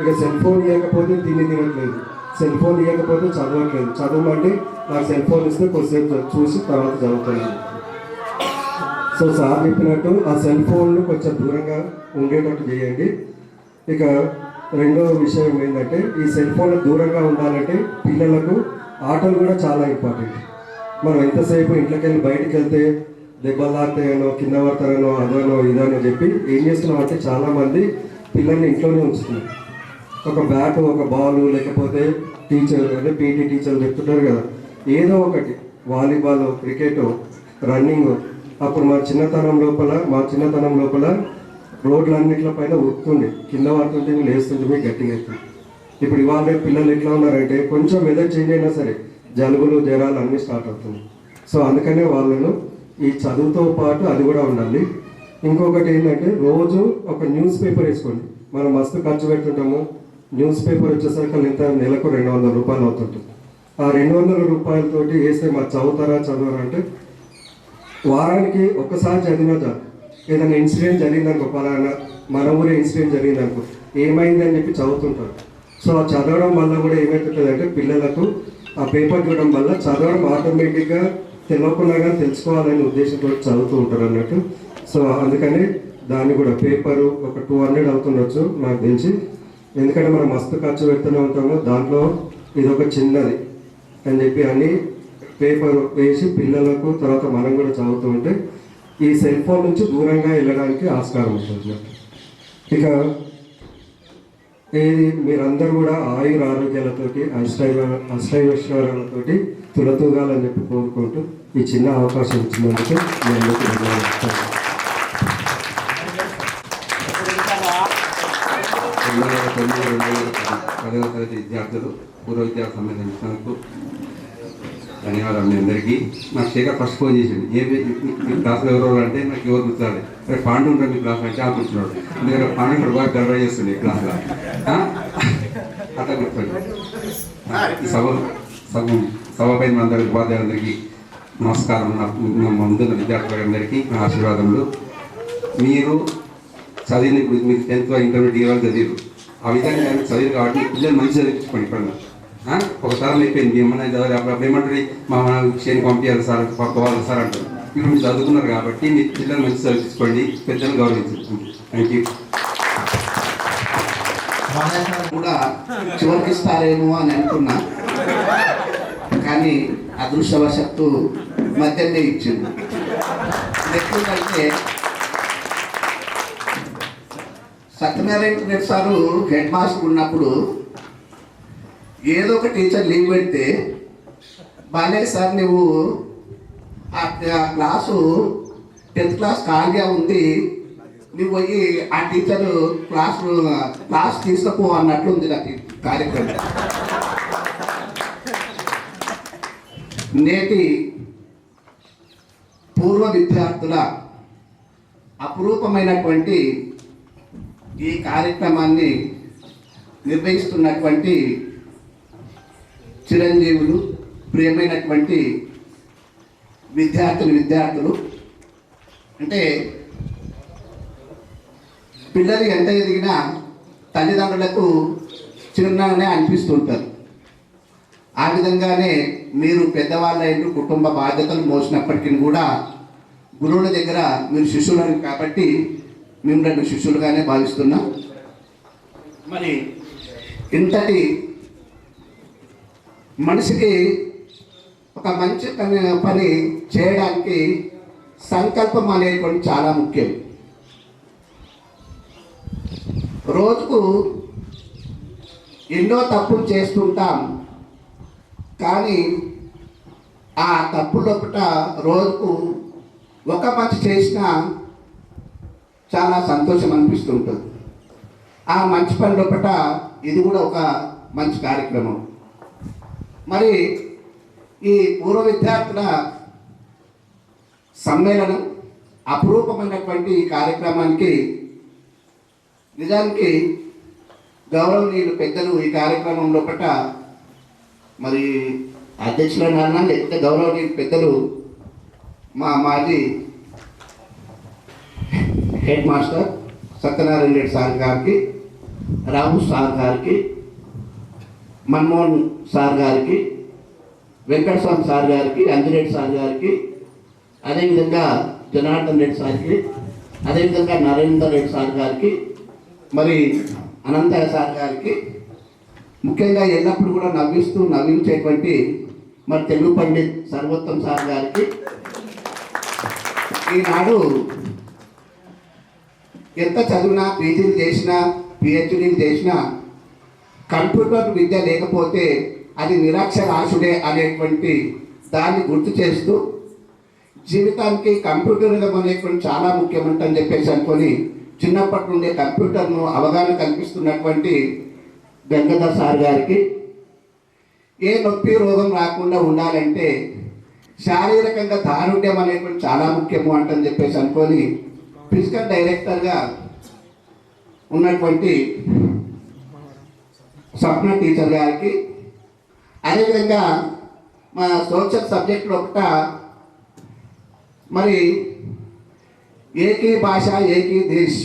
ఇక సెల్ ఫోన్ ఇవ్వకపోతే తినట్లేదు, సెల్ ఫోన్ ఇవ్వకపోతే చదవట్లేదు. చదవమంటే నాకు సెల్ ఫోన్ ఇస్తే కొద్దిసేపు చూసి తర్వాత చదువుతాను. సో సార్ చెప్పినట్టు ఆ సెల్ ఫోన్ను కొంచెం దూరంగా ఉండేటట్టు చేయండి. ఇక రెండో విషయం ఏంటంటే ఈ సెల్ ఫోన్ దూరంగా ఉండాలంటే పిల్లలకు ఆటలు కూడా చాలా ఇంపార్టెంట్. మనం ఎంతసేపు ఇంట్లోకి వెళ్ళి బయటికి వెళ్తే దెబ్బలు తాకుతాయనో కింద పడతారనో అదనో ఇదనో చెప్పి ఏం చేస్తున్నామంటే చాలామంది పిల్లల్ని ఇంట్లోనే ఉంచుతున్నారు. ఒక బ్యాట్, ఒక బాలు, లేకపోతే టీచర్ అంటే పీటీ టీచర్లు చెప్తుంటారు కదా, ఏదో ఒకటి వాలీబాల్, క్రికెట్, రన్నింగ్. అప్పుడు మా చిన్నతనం లోపల రోడ్లన్నింటిలో పైన ఉరుకుతుండే, కింద పడుతుంటే లేస్తుంటే గట్టిగా అవుతుంది. ఇప్పుడు ఇవాళ రేపు పిల్లలు ఎట్లా ఉన్నారంటే కొంచెం వెదర్ చేంజ్ అయినా సరే జలుబులు, జ్వరాలు అన్నీ స్టార్ట్ అవుతుంది. సో అందుకనే వాళ్ళను ఈ చదువుతో పాటు అది కూడా ఉండాలి. ఇంకొకటి ఏంటంటే రోజు ఒక న్యూస్ పేపర్ వేసుకోండి. మనం మస్తు ఖర్చు పెడుతుంటాము. న్యూస్ పేపర్ వచ్చేసరికి ఇంత నెలకు 200 రూపాయలు అవుతుంటుంది. ఆ 200 రూపాయలతోటి వేస్తే మరి చదవరా అంటే వారానికి ఒక్కసారి చదివినా చాలు. ఏదైనా ఇన్సిడెంట్ జరిగిందనుకో, పలానా మన ఊరే ఇన్సిడెంట్ జరిగిందనుకో, ఏమైందని చెప్పి చదువుతుంటారు. సో ఆ చదవడం వల్ల కూడా ఏమవుతుందంటే పిల్లలకు ఆ పేపర్ చూడడం వల్ల చదవడం ఆటోమేటిక్గా తెలియకుండా కానీ తెలుసుకోవాలనే ఉద్దేశంతో చదువుతూ ఉంటారు అన్నట్టు. సో అందుకని దాన్ని కూడా పేపరు ఒక 200 అవుతుండొచ్చు నాకు తెలిసి. ఎందుకంటే మనం మస్తు ఖర్చు పెడుతూనే ఉంటాము, దాంట్లో ఇది ఒక చిన్నది అని చెప్పి అన్ని పేపర్ వేసి పిల్లలకు తర్వాత మనం కూడా చదువుతూ ఉంటే ఈ సెల్ ఫోన్ నుంచి దూరంగా వెళ్ళడానికి ఆస్కారం ఉంటుంది. ఇక ఏది మీరందరూ కూడా ఆయుర ఆరోగ్యాలతోటి అష్టైశ్వర్యాలతోటి తులతూగాలని చెప్పి కోరుకుంటూ ఈ చిన్న అవకాశం ఇచ్చినందుకు మీ అందరికీ ధన్యవాదాలు. 10వ తరగతి విద్యార్థులు పూర్వ విద్యార్థి సంబంధించినందుకు ధన్యవాదాలు మీ అందరికీ. నాకు శేఖర్ ఫస్ట్ ఫోన్ చేసింది, మీ క్లాస్లో ఎవరు అంటే నాకు ఎవరు గుర్తురాలి. రేపు పాండు ఉంటాడు మీ క్లాస్ అంటే అనుకుంటున్నాడు. ఎందుకంటే పాండు కూడా బాగా గర్వ చేస్తుంది క్లాస్లో, అట్లా గుర్తుంది. ఈ సభపై అందరికి ఉపాధ్యాయులందరికీ నమస్కారం. ముందున్న విద్యార్థులందరికీ నా ఆశీర్వాదములు. మీరు చదివిన ఇప్పుడు మీరు 10th ఇంటర్మీడియట్ డిగ్రీ వాళ్ళు చదివారు, ఆ విధంగా చదివారు కాబట్టి పిల్లలు మంచి చదివించుకోండి. ఇప్పుడు ఒక తరం అయిపోయింది, ఏమన్నా చదివాలి అప్పుడు ఏమంటారు, మా విషయాన్ని పంపించాలి సార్, పక్కోవాలి సార్ అంటారు. ఇప్పుడు మీరు చదువుకున్నారు కాబట్టి మీ పిల్లలు మంచి చదివించుకోండి, పెద్దలు గౌరవించండి. Thank you. కూడా చివరికిస్తారేమో అని అనుకున్నా, కానీ అదృష్టవశత్తు మధ్యనే ఇచ్చింది. ఎందుకంటే Satyanarayana Reddy sir head master ఉన్నప్పుడు ఏదో ఒక టీచర్ లీవ్ పెడితే, బాలే సార్ నువ్వు ఆ క్లాసు 10th క్లాస్ ఖాళీగా ఉంది, నువ్వు పోయి ఆ టీచరు క్లాస్ తీసుకుపో అన్నట్లు ఉంది నాకు కార్యక్రమం. నేటి పూర్వ విద్యార్థుల అపురూపమైనటువంటి ఈ కార్యక్రమాన్ని నిర్వహిస్తున్నటువంటి చిరంజీవులు, ప్రియమైనటువంటి విద్యార్థులు అంటే పిల్లలు ఎంత ఎదిగినా తల్లిదండ్రులకు చిరునానే అనిపిస్తుంటారు. ఆ విధంగానే మీరు పెద్దవాళ్ళైన కుటుంబ బాధ్యతలు మోసినప్పటికీ కూడా గురువుల దగ్గర మీరు శిష్యులు కాబట్టి మిమ్మల్ని శిష్యులుగానే భావిస్తున్నా. మరి ఇంతటి మనిషికి ఒక మంచి పని చేయడానికి సంకల్పం అనేటువంటి చాలా ముఖ్యం. రోజుకు ఎన్నో తప్పులు చేస్తుంటాం, కానీ ఆ తప్పులొకట రోజుకు ఒక మంచి చేసినా చాలా సంతోషం అనిపిస్తుంటుంది. ఆ మంచి పని లోపట ఇది కూడా ఒక మంచి కార్యక్రమం. మరి ఈ పూర్వ విద్యార్థుల సమ్మేళనం అపురూపమైనటువంటి ఈ కార్యక్రమానికి నిజానికి గౌరవనీయులు పెద్దలు ఈ కార్యక్రమం లోపట మరి అధ్యక్షులైనా లేకపోతే గౌరవనీయులు పెద్దలు మా మాజీ head master Satyanarayana Reddy sir గారికి, రాము సార్ గారికి, మన్మోహన్ సార్ గారికి, వెంకటస్వామి సార్ గారికి, అంజిరెడ్డి సార్ గారికి, అదేవిధంగా జనార్దన్ రెడ్డి సార్కి, అదేవిధంగా నరేందర్ రెడ్డి సార్ గారికి, మరి అనంతయ్య సార్ గారికి, ముఖ్యంగా ఎల్లప్పుడూ కూడా నవ్వించేటువంటి మరి తెలుగు పండిత్ సర్వోత్తం సార్ గారికి, ఈనాడు ఎంత చదివినా, పీజీలు చేసినా, పిహెచ్డీలు చేసినా కంప్యూటర్ విద్య లేకపోతే అది నిరక్షరాస్యుడే అనేటువంటి దాన్ని గుర్తు చేస్తూ జీవితానికి కంప్యూటరిజం అనేటువంటి చాలా ముఖ్యమంటని చెప్పేసి అనుకొని చిన్నప్పటి నుండే కంప్యూటర్ను అవగాహన కల్పిస్తున్నటువంటి గంగాధర్ సార్ గారికి, ఏ నొప్పి రోగం రాకుండా ఉండాలంటే శారీరకంగా దారుణ్యం అనేటువంటి చాలా ముఖ్యము అంటని చెప్పేసి అనుకొని ఫిజికల్ డైరెక్టర్గా ఉన్నటువంటి స్వప్న టీచర్ గారికి, అదేవిధంగా మా సోషల్ సబ్జెక్టులో ఒకట మరి ఏకీ భాష ఏకీ దేశ్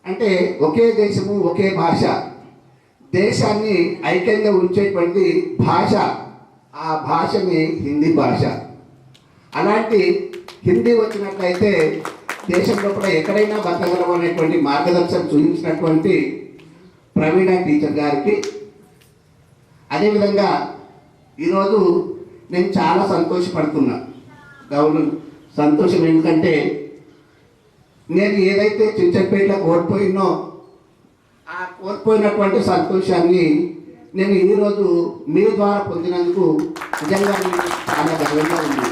అంటే ఒకే దేశము ఒకే భాష, దేశాన్ని ఐక్యంగా ఉంచేటువంటి భాష, ఆ భాషని హిందీ భాష. అలాంటి హిందీ వచ్చినట్లయితే దేశంలో కూడా ఎక్కడైనా బతకగలం అనేటువంటి మార్గదర్శనం చూపించినటువంటి ప్రవీణ టీచర్ గారికి, అదేవిధంగా ఈరోజు నేను చాలా సంతోషపడుతున్నా. సంతోషం ఎందుకంటే నేను ఏదైతే చించపేటలో కోల్పోయినో ఆ కోల్పోయినటువంటి సంతోషాన్ని నేను ఈరోజు మీ ద్వారా పొందినందుకు నిజంగా చాలా గర్వంగా ఉంది.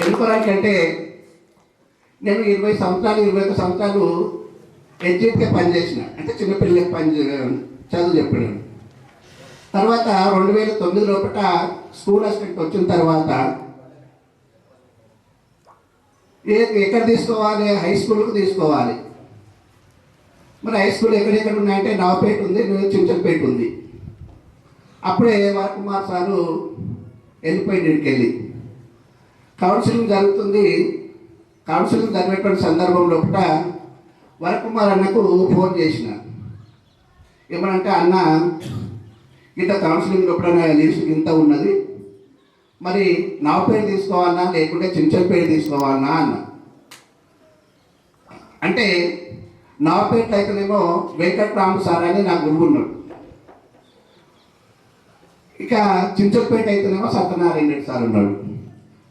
ఎందుకంటే నేను 21 సంవత్సరాలు ఎడ్జిట్గా పనిచేసిన, అంటే చిన్నపిల్లలకి చదువు చెప్పాను. తర్వాత 2009 లోపల స్కూల్ అసిస్టెంట్ వచ్చిన తర్వాత ఎక్కడ తీసుకోవాలి, హై స్కూల్కి తీసుకోవాలి. మరి హై స్కూల్ ఎక్కడెక్కడ ఉన్నాయంటే నవపేట ఉంది, చించపేట ఉంది. అప్పుడే వరకుమార్ సారు వెళ్ళిపోయి వెళ్ళి కౌన్సిలింగ్ జరుగుతుంది. కౌన్సిలింగ్ జరిగేటువంటి సందర్భంలో కూడా వరకుమార్ అన్నకు ఫోన్ చేసిన, ఏమనంటే అన్న ఇంత కౌన్సిలింగ్ లోపల లీస్ట్ ఇంత ఉన్నది, మరి నవపేట తీసుకోవాలన్నా లేకుంటే చించపేట తీసుకోవాలన్నా అన్న. అంటే నవపేట అయితేనేమో వెంకట్రాము సార్ అని నా గురువు ఉన్నాడు, ఇక చించపేట అయితేనేమో సత్యనారాయణ రెడ్డి సార్ ఉన్నాడు.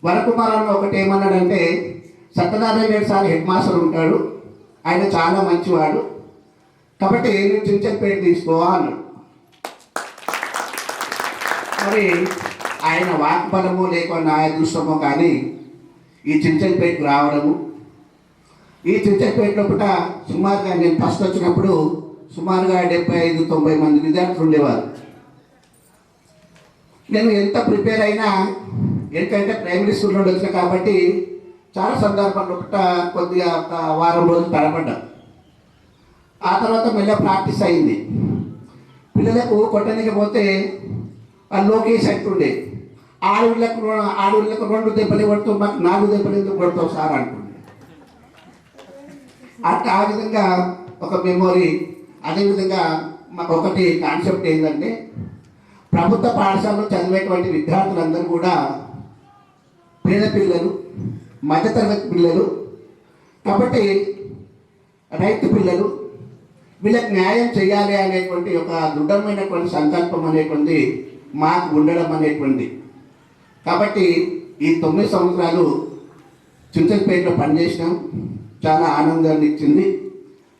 వరకుమార్ అన్న ఒకటి ఏమన్నాడంటే, Satyanarayana Reddy sir head master ఉంటాడు, ఆయన చాలా మంచివాడు, కాబట్టి నేను చించపేట తీసుకోవా అన్నాడు. మరి ఆయన వాక్బలమో లేక నా అదృష్టమో కానీ ఈ చించపేటకు రావడము, ఈ చించపేటలో కూడా సుమారుగా నేను ఫస్ట్ వచ్చినప్పుడు సుమారుగా 75-90 మంది విద్యార్థులు ఉండేవారు. నేను ఎంత ప్రిపేర్ అయినా, ఎందుకంటే ప్రైమరీ స్కూల్ నుండి వచ్చిన కాబట్టి చాలా సందర్భాల్లో కొద్దిగా ఒక వారం రోజులు తడబడ్డా. ఆ తర్వాత మెల్ల ప్రాక్టీస్ అయింది. పిల్లలకు కొట్టడానికి పోతే లోకేష్ అంటుండే, ఆడవిళ్ళకు 2 దెబ్బలు కొడుతావు, మాకు 4 దెబ్బలు ఎందుకు కొడతావు సార్ అంటుండే. అట్లా ఆ విధంగా ఒక మెమొరీ. అదేవిధంగా మాకు ఒకటి కాన్సెప్ట్ ఏంటంటే, ప్రభుత్వ పాఠశాలలో చదివేటువంటి విద్యార్థులందరూ కూడా పేద పిల్లలు, మధ్యతరగతి పిల్లలు, కాబట్టి రైతు పిల్లలు, వీళ్ళకి న్యాయం చేయాలి అనేటువంటి ఒక దృఢమైనటువంటి సంకల్పం అనేటువంటి మాకు ఉండడం అనేటువంటి. కాబట్టి ఈ 9 సంవత్సరాలు చించలపేటలో పనిచేసినాం, చాలా ఆనందాన్ని ఇచ్చింది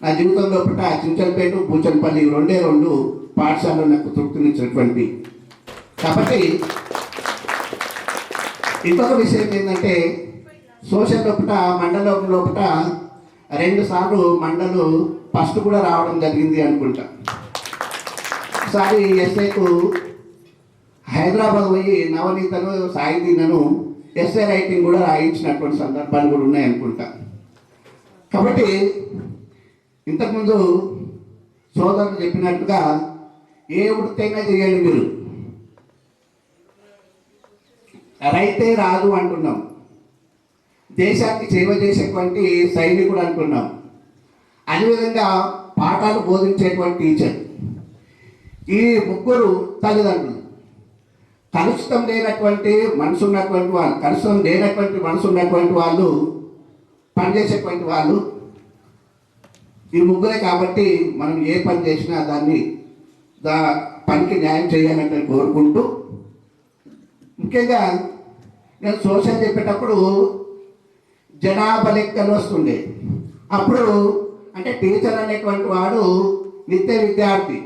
నా జీవితంలో. చించలపేట, బూచనపల్లి 2 పాఠశాలలో నాకు తృప్తినిచ్చినటువంటి. కాబట్టి ఇంకొక విషయం ఏంటంటే, సోషల్ లోపల మండలం లోపల 2 సార్లు మండలు ఫస్ట్ కూడా రావడం జరిగింది అనుకుంటా. ఒకసారి ఎస్ఐకు హైదరాబాద్ పోయి నవనీతను సాయిదీనను ఎస్ఐ రైటింగ్ కూడా రాయించినటువంటి సందర్భాలు కూడా ఉన్నాయి అనుకుంటా. కాబట్టి ఇంతకుముందు సోదరులు చెప్పినట్టుగా ఏ వృత్తి అయినా చేయండి మీరు, రైతే రాదు అంటున్నాం, దేశానికి సేవ చేసేటువంటి సైనికుడు అంటున్నాం, అదేవిధంగా పాఠాలు బోధించేటువంటి టీచర్. ఈ ముగ్గురు తల్లిదండ్రులు కలుషితం లేనటువంటి మనసు ఉన్నటువంటి వాళ్ళు, కలుషితం లేనటువంటి మనసు ఉన్నటువంటి వాళ్ళు, పనిచేసేటువంటి వాళ్ళు ఈ ముగ్గురే. కాబట్టి మనం ఏ పని చేసినా దాన్ని పనికి న్యాయం చేయాలని కోరుకుంటూ, ముఖ్యంగా నేను సోషల్ చెప్పేటప్పుడు జనాభా లెక్కలు వస్తుండే. అప్పుడు అంటే టీచర్ అనేటువంటి వాడు నిత్య విద్యార్థి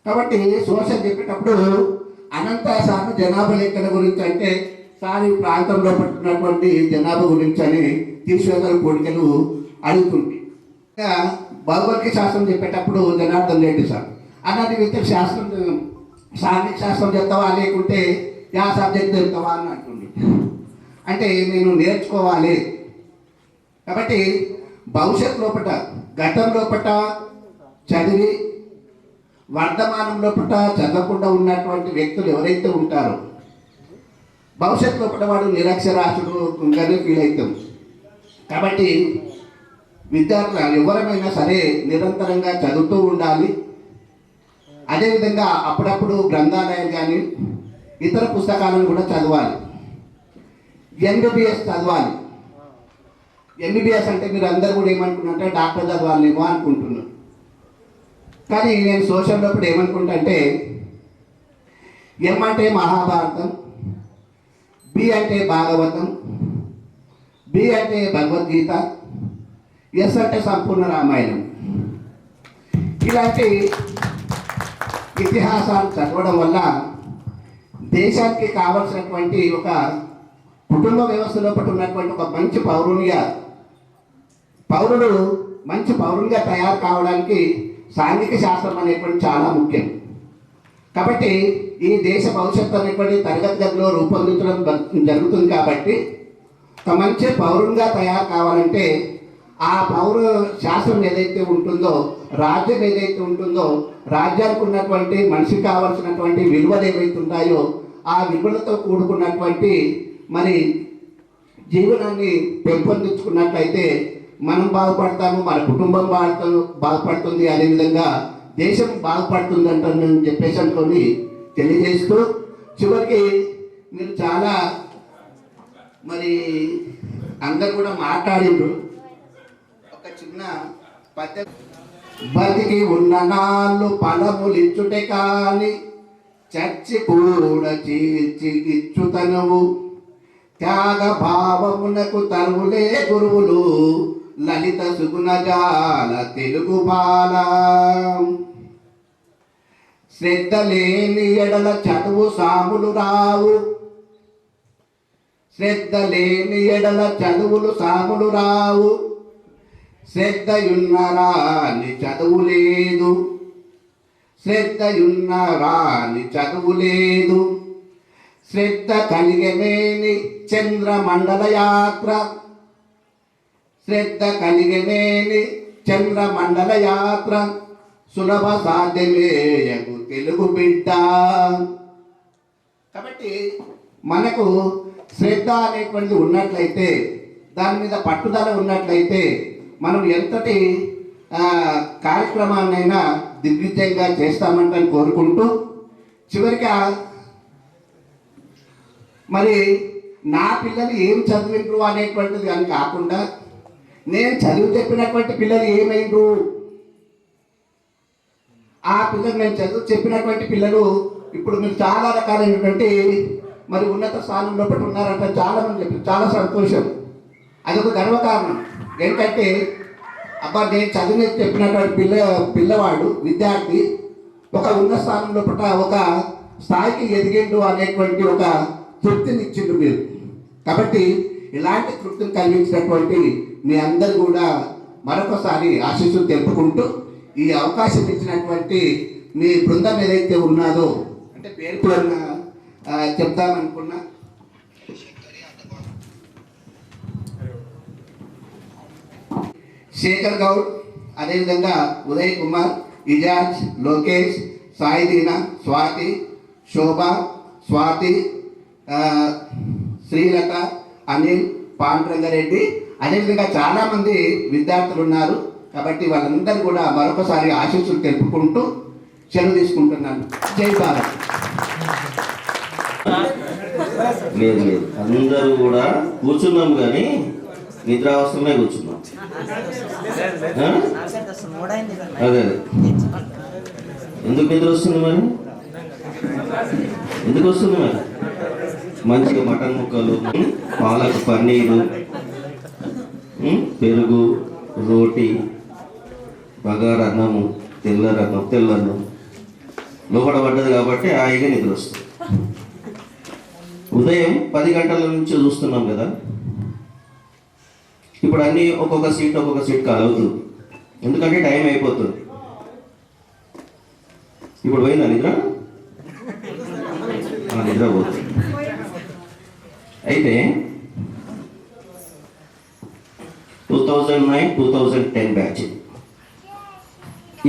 కాబట్టి సోషల్ చెప్పేటప్పుడు అనంత సార్లు జనాభా లెక్కల గురించి అంటే సార్ ఈ ప్రాంతంలో పట్టినటువంటి జనాభా గురించి అని తీసివేతల కోరికలు అడుగుతుంది. ఇంకా భౌగోళిక శాస్త్రం చెప్పేటప్పుడు జనార్దన్ రెడ్డి సార్ అలాంటి విద్య శాస్త్రం సాంఘిక శాస్త్రం చెప్తావా లేకుంటే యా సబ్జెక్ట్ చెప్తావా అని అంటుంది. అంటే నేను నేర్చుకోవాలి కాబట్టి భవిష్యత్ లోపట గతం లోపట చదివి వర్తమానం లోపట చదవకుండా ఉన్నటువంటి వ్యక్తులు ఎవరైతే ఉంటారో భవిష్యత్ లోపల వాడు నిరక్షరాస్యుడు ఉందని ఫీల్ అవుతాం. కాబట్టి విద్యార్థులు ఎవరమైనా సరే నిరంతరంగా చదువుతూ ఉండాలి. అదేవిధంగా అప్పుడప్పుడు గ్రంథాలయాలు కానీ ఇతర పుస్తకాలను కూడా చదవాలి. ఎంబీబీఎస్ చదవాలి. ఎంబీబీఎస్ అంటే మీరు అందరూ కూడా ఏమనుకున్నారంటే డాక్టర్ చదవాలేమో అనుకుంటున్నారు. కానీ నేను సోషల్ లోపల ఏమనుకుంటా అంటే ఎం అంటే మహాభారతం, బి అంటే భాగవతం, బి అంటే భగవద్గీత, ఎస్ అంటే సంపూర్ణ రామాయణం. ఇలాంటి ఇతిహాసాలు చదవడం వల్ల దేశానికి కావలసినటువంటి ఒక కుటుంబ వ్యవస్థ లోపల ఉన్నటువంటి ఒక మంచి పౌరుడు మంచి పౌరునిగా తయారు కావడానికి సాంఘిక శాస్త్రం అనేటువంటి చాలా ముఖ్యం. కాబట్టి ఈ దేశ భవిష్యత్తు అనేటువంటి తరగతి గదిలో రూపొందించడం జరుగుతుంది. కాబట్టి ఒక మంచి పౌరునిగా తయారు కావాలంటే ఆ పౌర శాస్త్రం ఏదైతే ఉంటుందో, రాజ్యం ఏదైతే ఉంటుందో, రాజ్యానికి ఉన్నటువంటి మనిషికి కావాల్సినటువంటి విలువలు ఏవైతే ఉంటాయో ఆ విలువలతో కూడుకున్నటువంటి మరి జీవనాన్ని పెంపొందించుకున్నట్లయితే మనం బాగుపడతాము, మన కుటుంబం బాగుపడుతుంది, అదేవిధంగా దేశం బాగుపడుతుంది అంటాను చెప్పేసి అనుకొని తెలియజేస్తూ చివరికి మీరు చాలా మరి అందరు కూడా మాట్లాడిండ్రు. ఒక చిన్న పద్ధతి, బతికి ఉన్న నాళ్ళు ఫలములిచ్చుటే కానీ చచ్చి కూడా చీల్చి ఇచ్చుతనువు, త్యాగ భావమునకు తరువులే గురువులు, లలిత సుగుణజాల తెలుగు బాల. శ్రద్ధ లేని ఎడల చదువు సాములు రావు, శ్రద్ధ లేని ఎడల చదువులు సాములు రావు, శ్రద్ధయున్నరాని చదువు లేదు, శ్రద్ధయున్నరాని చదువు లేదు. శ్రద్ధ కలిగమేని చంద్రమండల యాత్ర, శ్రద్ధ కలిగమేని చంద్రమండల యాత్ర, సులభ సాధ్యమేయకు తెలుగు బిడ్డ. కాబట్టి మనకు శ్రద్ధ అనేటువంటిది ఉన్నట్లయితే, దాని మీద పట్టుదల ఉన్నట్లయితే మనం ఎంతటి కార్యక్రమాన్నైనా దిగ్విజయంగా చేస్తామంటని కోరుకుంటూ చివరిగా మరి నా పిల్లలు ఏం చదివిండ్రు అనేటువంటిది అని కాకుండా నేను చదువు చెప్పినటువంటి పిల్లలు ఏమైండ్రు, ఆ పిల్లలు నేను చదువు చెప్పినటువంటి పిల్లలు ఇప్పుడు మీరు చాలా రకాలైనటువంటి మరి ఉన్నత స్థానంలో పట్టి ఉన్నారంటే చాలా మంది చెప్పి చాలా సంతోషం. అదొక గర్వకారణం. ఏంటంటే అబ్బా నేను చదువు చెప్పినటువంటి పిల్లవాడు విద్యార్థి ఒక ఉన్నత స్థానంలో పట్ల ఒక స్థాయికి ఎదిగిండు అనేటువంటి ఒక తృప్తిని ఇచ్చిండు మీరు. కాబట్టి ఇలాంటి తృప్తిని కలిగించినటువంటి మీ అందరు కూడా మరొకసారి ఆశీస్సులు తెలుపుకుంటూ ఈ అవకాశం ఇచ్చినటువంటి మీ బృందం ఏదైతే ఉన్నదో అంటే పేరు పేరున చెప్తామనుకున్నా శేఖర్ గౌడ్, అదేవిధంగా ఉదయ్ కుమార్, ఇజాజ్, లోకేష్, సాయిదీనా, స్వాతి, శోభ, స్వాతి, శ్రీలత, అనిల్, పాండురంగారెడ్డి, అదేవిధంగా చాలామంది విద్యార్థులు ఉన్నారు. కాబట్టి వాళ్ళందరూ కూడా మరొకసారి ఆశీస్సులు తెలుపుకుంటూ సెలవు తీసుకుంటున్నాను. జై భారత్. లేదు లేదు, అందరూ కూడా కూర్చున్నాం కానీ నిద్రావస్థమే కూర్చున్నాం. అదే ఎందుకు నిద్ర వస్తుంది మరి? ఎందుకు వస్తుంది మరి? మంచిగా మటన్ ముక్కలు, పాలక్ పన్నీరు, పెరుగు, రోటీ, బగారు అన్నము, తెల్లన్నం లోపల పడ్డది కాబట్టి హాయిగా నిద్ర వస్తుంది. ఉదయం 10 గంటల నుంచి చూస్తున్నాం కదా, ఇప్పుడు అన్నీ ఒక్కొక్క సీట్ కాల్ అవుతుంది. ఎందుకంటే టైం అయిపోతుంది. ఇప్పుడు పోయిందా నిద్ర? నిద్ర పోతుంది. అయితే 2009-2010 బ్యాచ్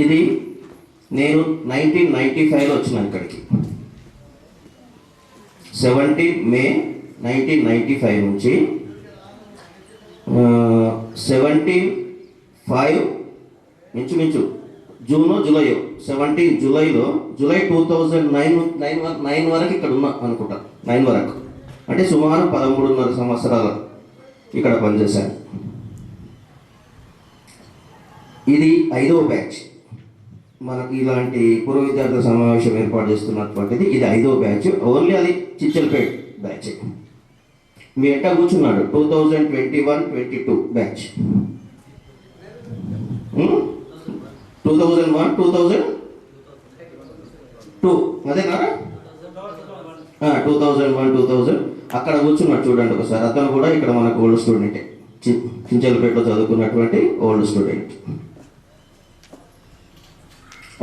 ఇది. నేను 1995లో వచ్చినాను ఇక్కడికి. 17 మే 1995 నుంచి 17/5 మించుమించు జూలై 17 జూలైలో జూలై 2009 వరకు ఇక్కడ ఉన్నా అనుకుంటా. 9 వరకు అంటే సుమారు 13.5 సంవత్సరాలు ఇక్కడ పనిచేశాను. ఇది 5వ బ్యాచ్. మనకి ఇలాంటి పూర్వ విద్యార్థుల సమావేశం ఏర్పాటు చేస్తున్నటువంటిది ఇది 5వ బ్యాచ్. ఓన్లీ అది చిచ్చల్పేట్ బ్యాచ్. మీ ఎంట కూర్చున్నాడు 2021-22 బ్యాచ్. 2001-2002 అదేనా? 2001-2000 అక్కడ కూర్చున్నాడు చూడండి ఒకసారి. అతను కూడా ఇక్కడ మనకు ఓల్డ్ స్టూడెంటే, చించలపేటలో చదువుకున్నటువంటి ఓల్డ్ స్టూడెంట్.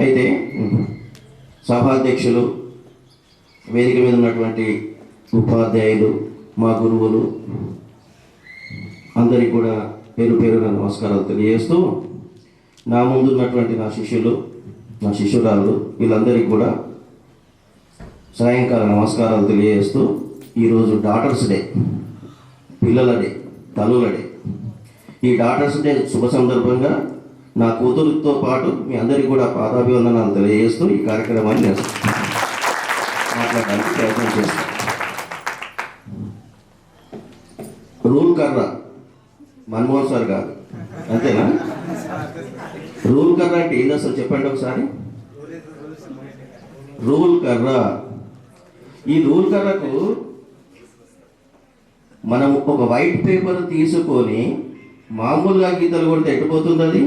అయితే సభాధ్యక్షులు, వేదిక మీద ఉన్నటువంటి ఉపాధ్యాయులు, మా గురువులు అందరికీ కూడా పేరు పేరున నమస్కారాలు తెలియజేస్తూ, నా ముందున్నటువంటి నా శిష్యులు, నా శిష్యురాళ్ళు వీళ్ళందరికీ కూడా సాయంకాల నమస్కారాలు తెలియజేస్తూ, ఈరోజు డాటర్స్ డే, పిల్లల డే, తల్లుల డే. ఈ డాటర్స్ డే శుభ సందర్భంగా నా కూతురుతో పాటు మీ అందరికీ కూడా పాదాభివందనాలు తెలియజేస్తూ ఈ కార్యక్రమాన్ని నేను మాట్లాడడానికి ప్రయత్నం చేస్తాను. రూల్ కర్ర మన్మోహన్ సార్ కాదు, అంతేనా? రూల్ కర్ర అంటే ఏంది అసలు చెప్పండి ఒకసారి. రూల్ కర్ర, ఈ రూల్ కర్రకు మనం ఒక వైట్ పేపర్ తీసుకొని మామూలుగా గీతలు కొడితే ఎట్టుపోతుంది? అది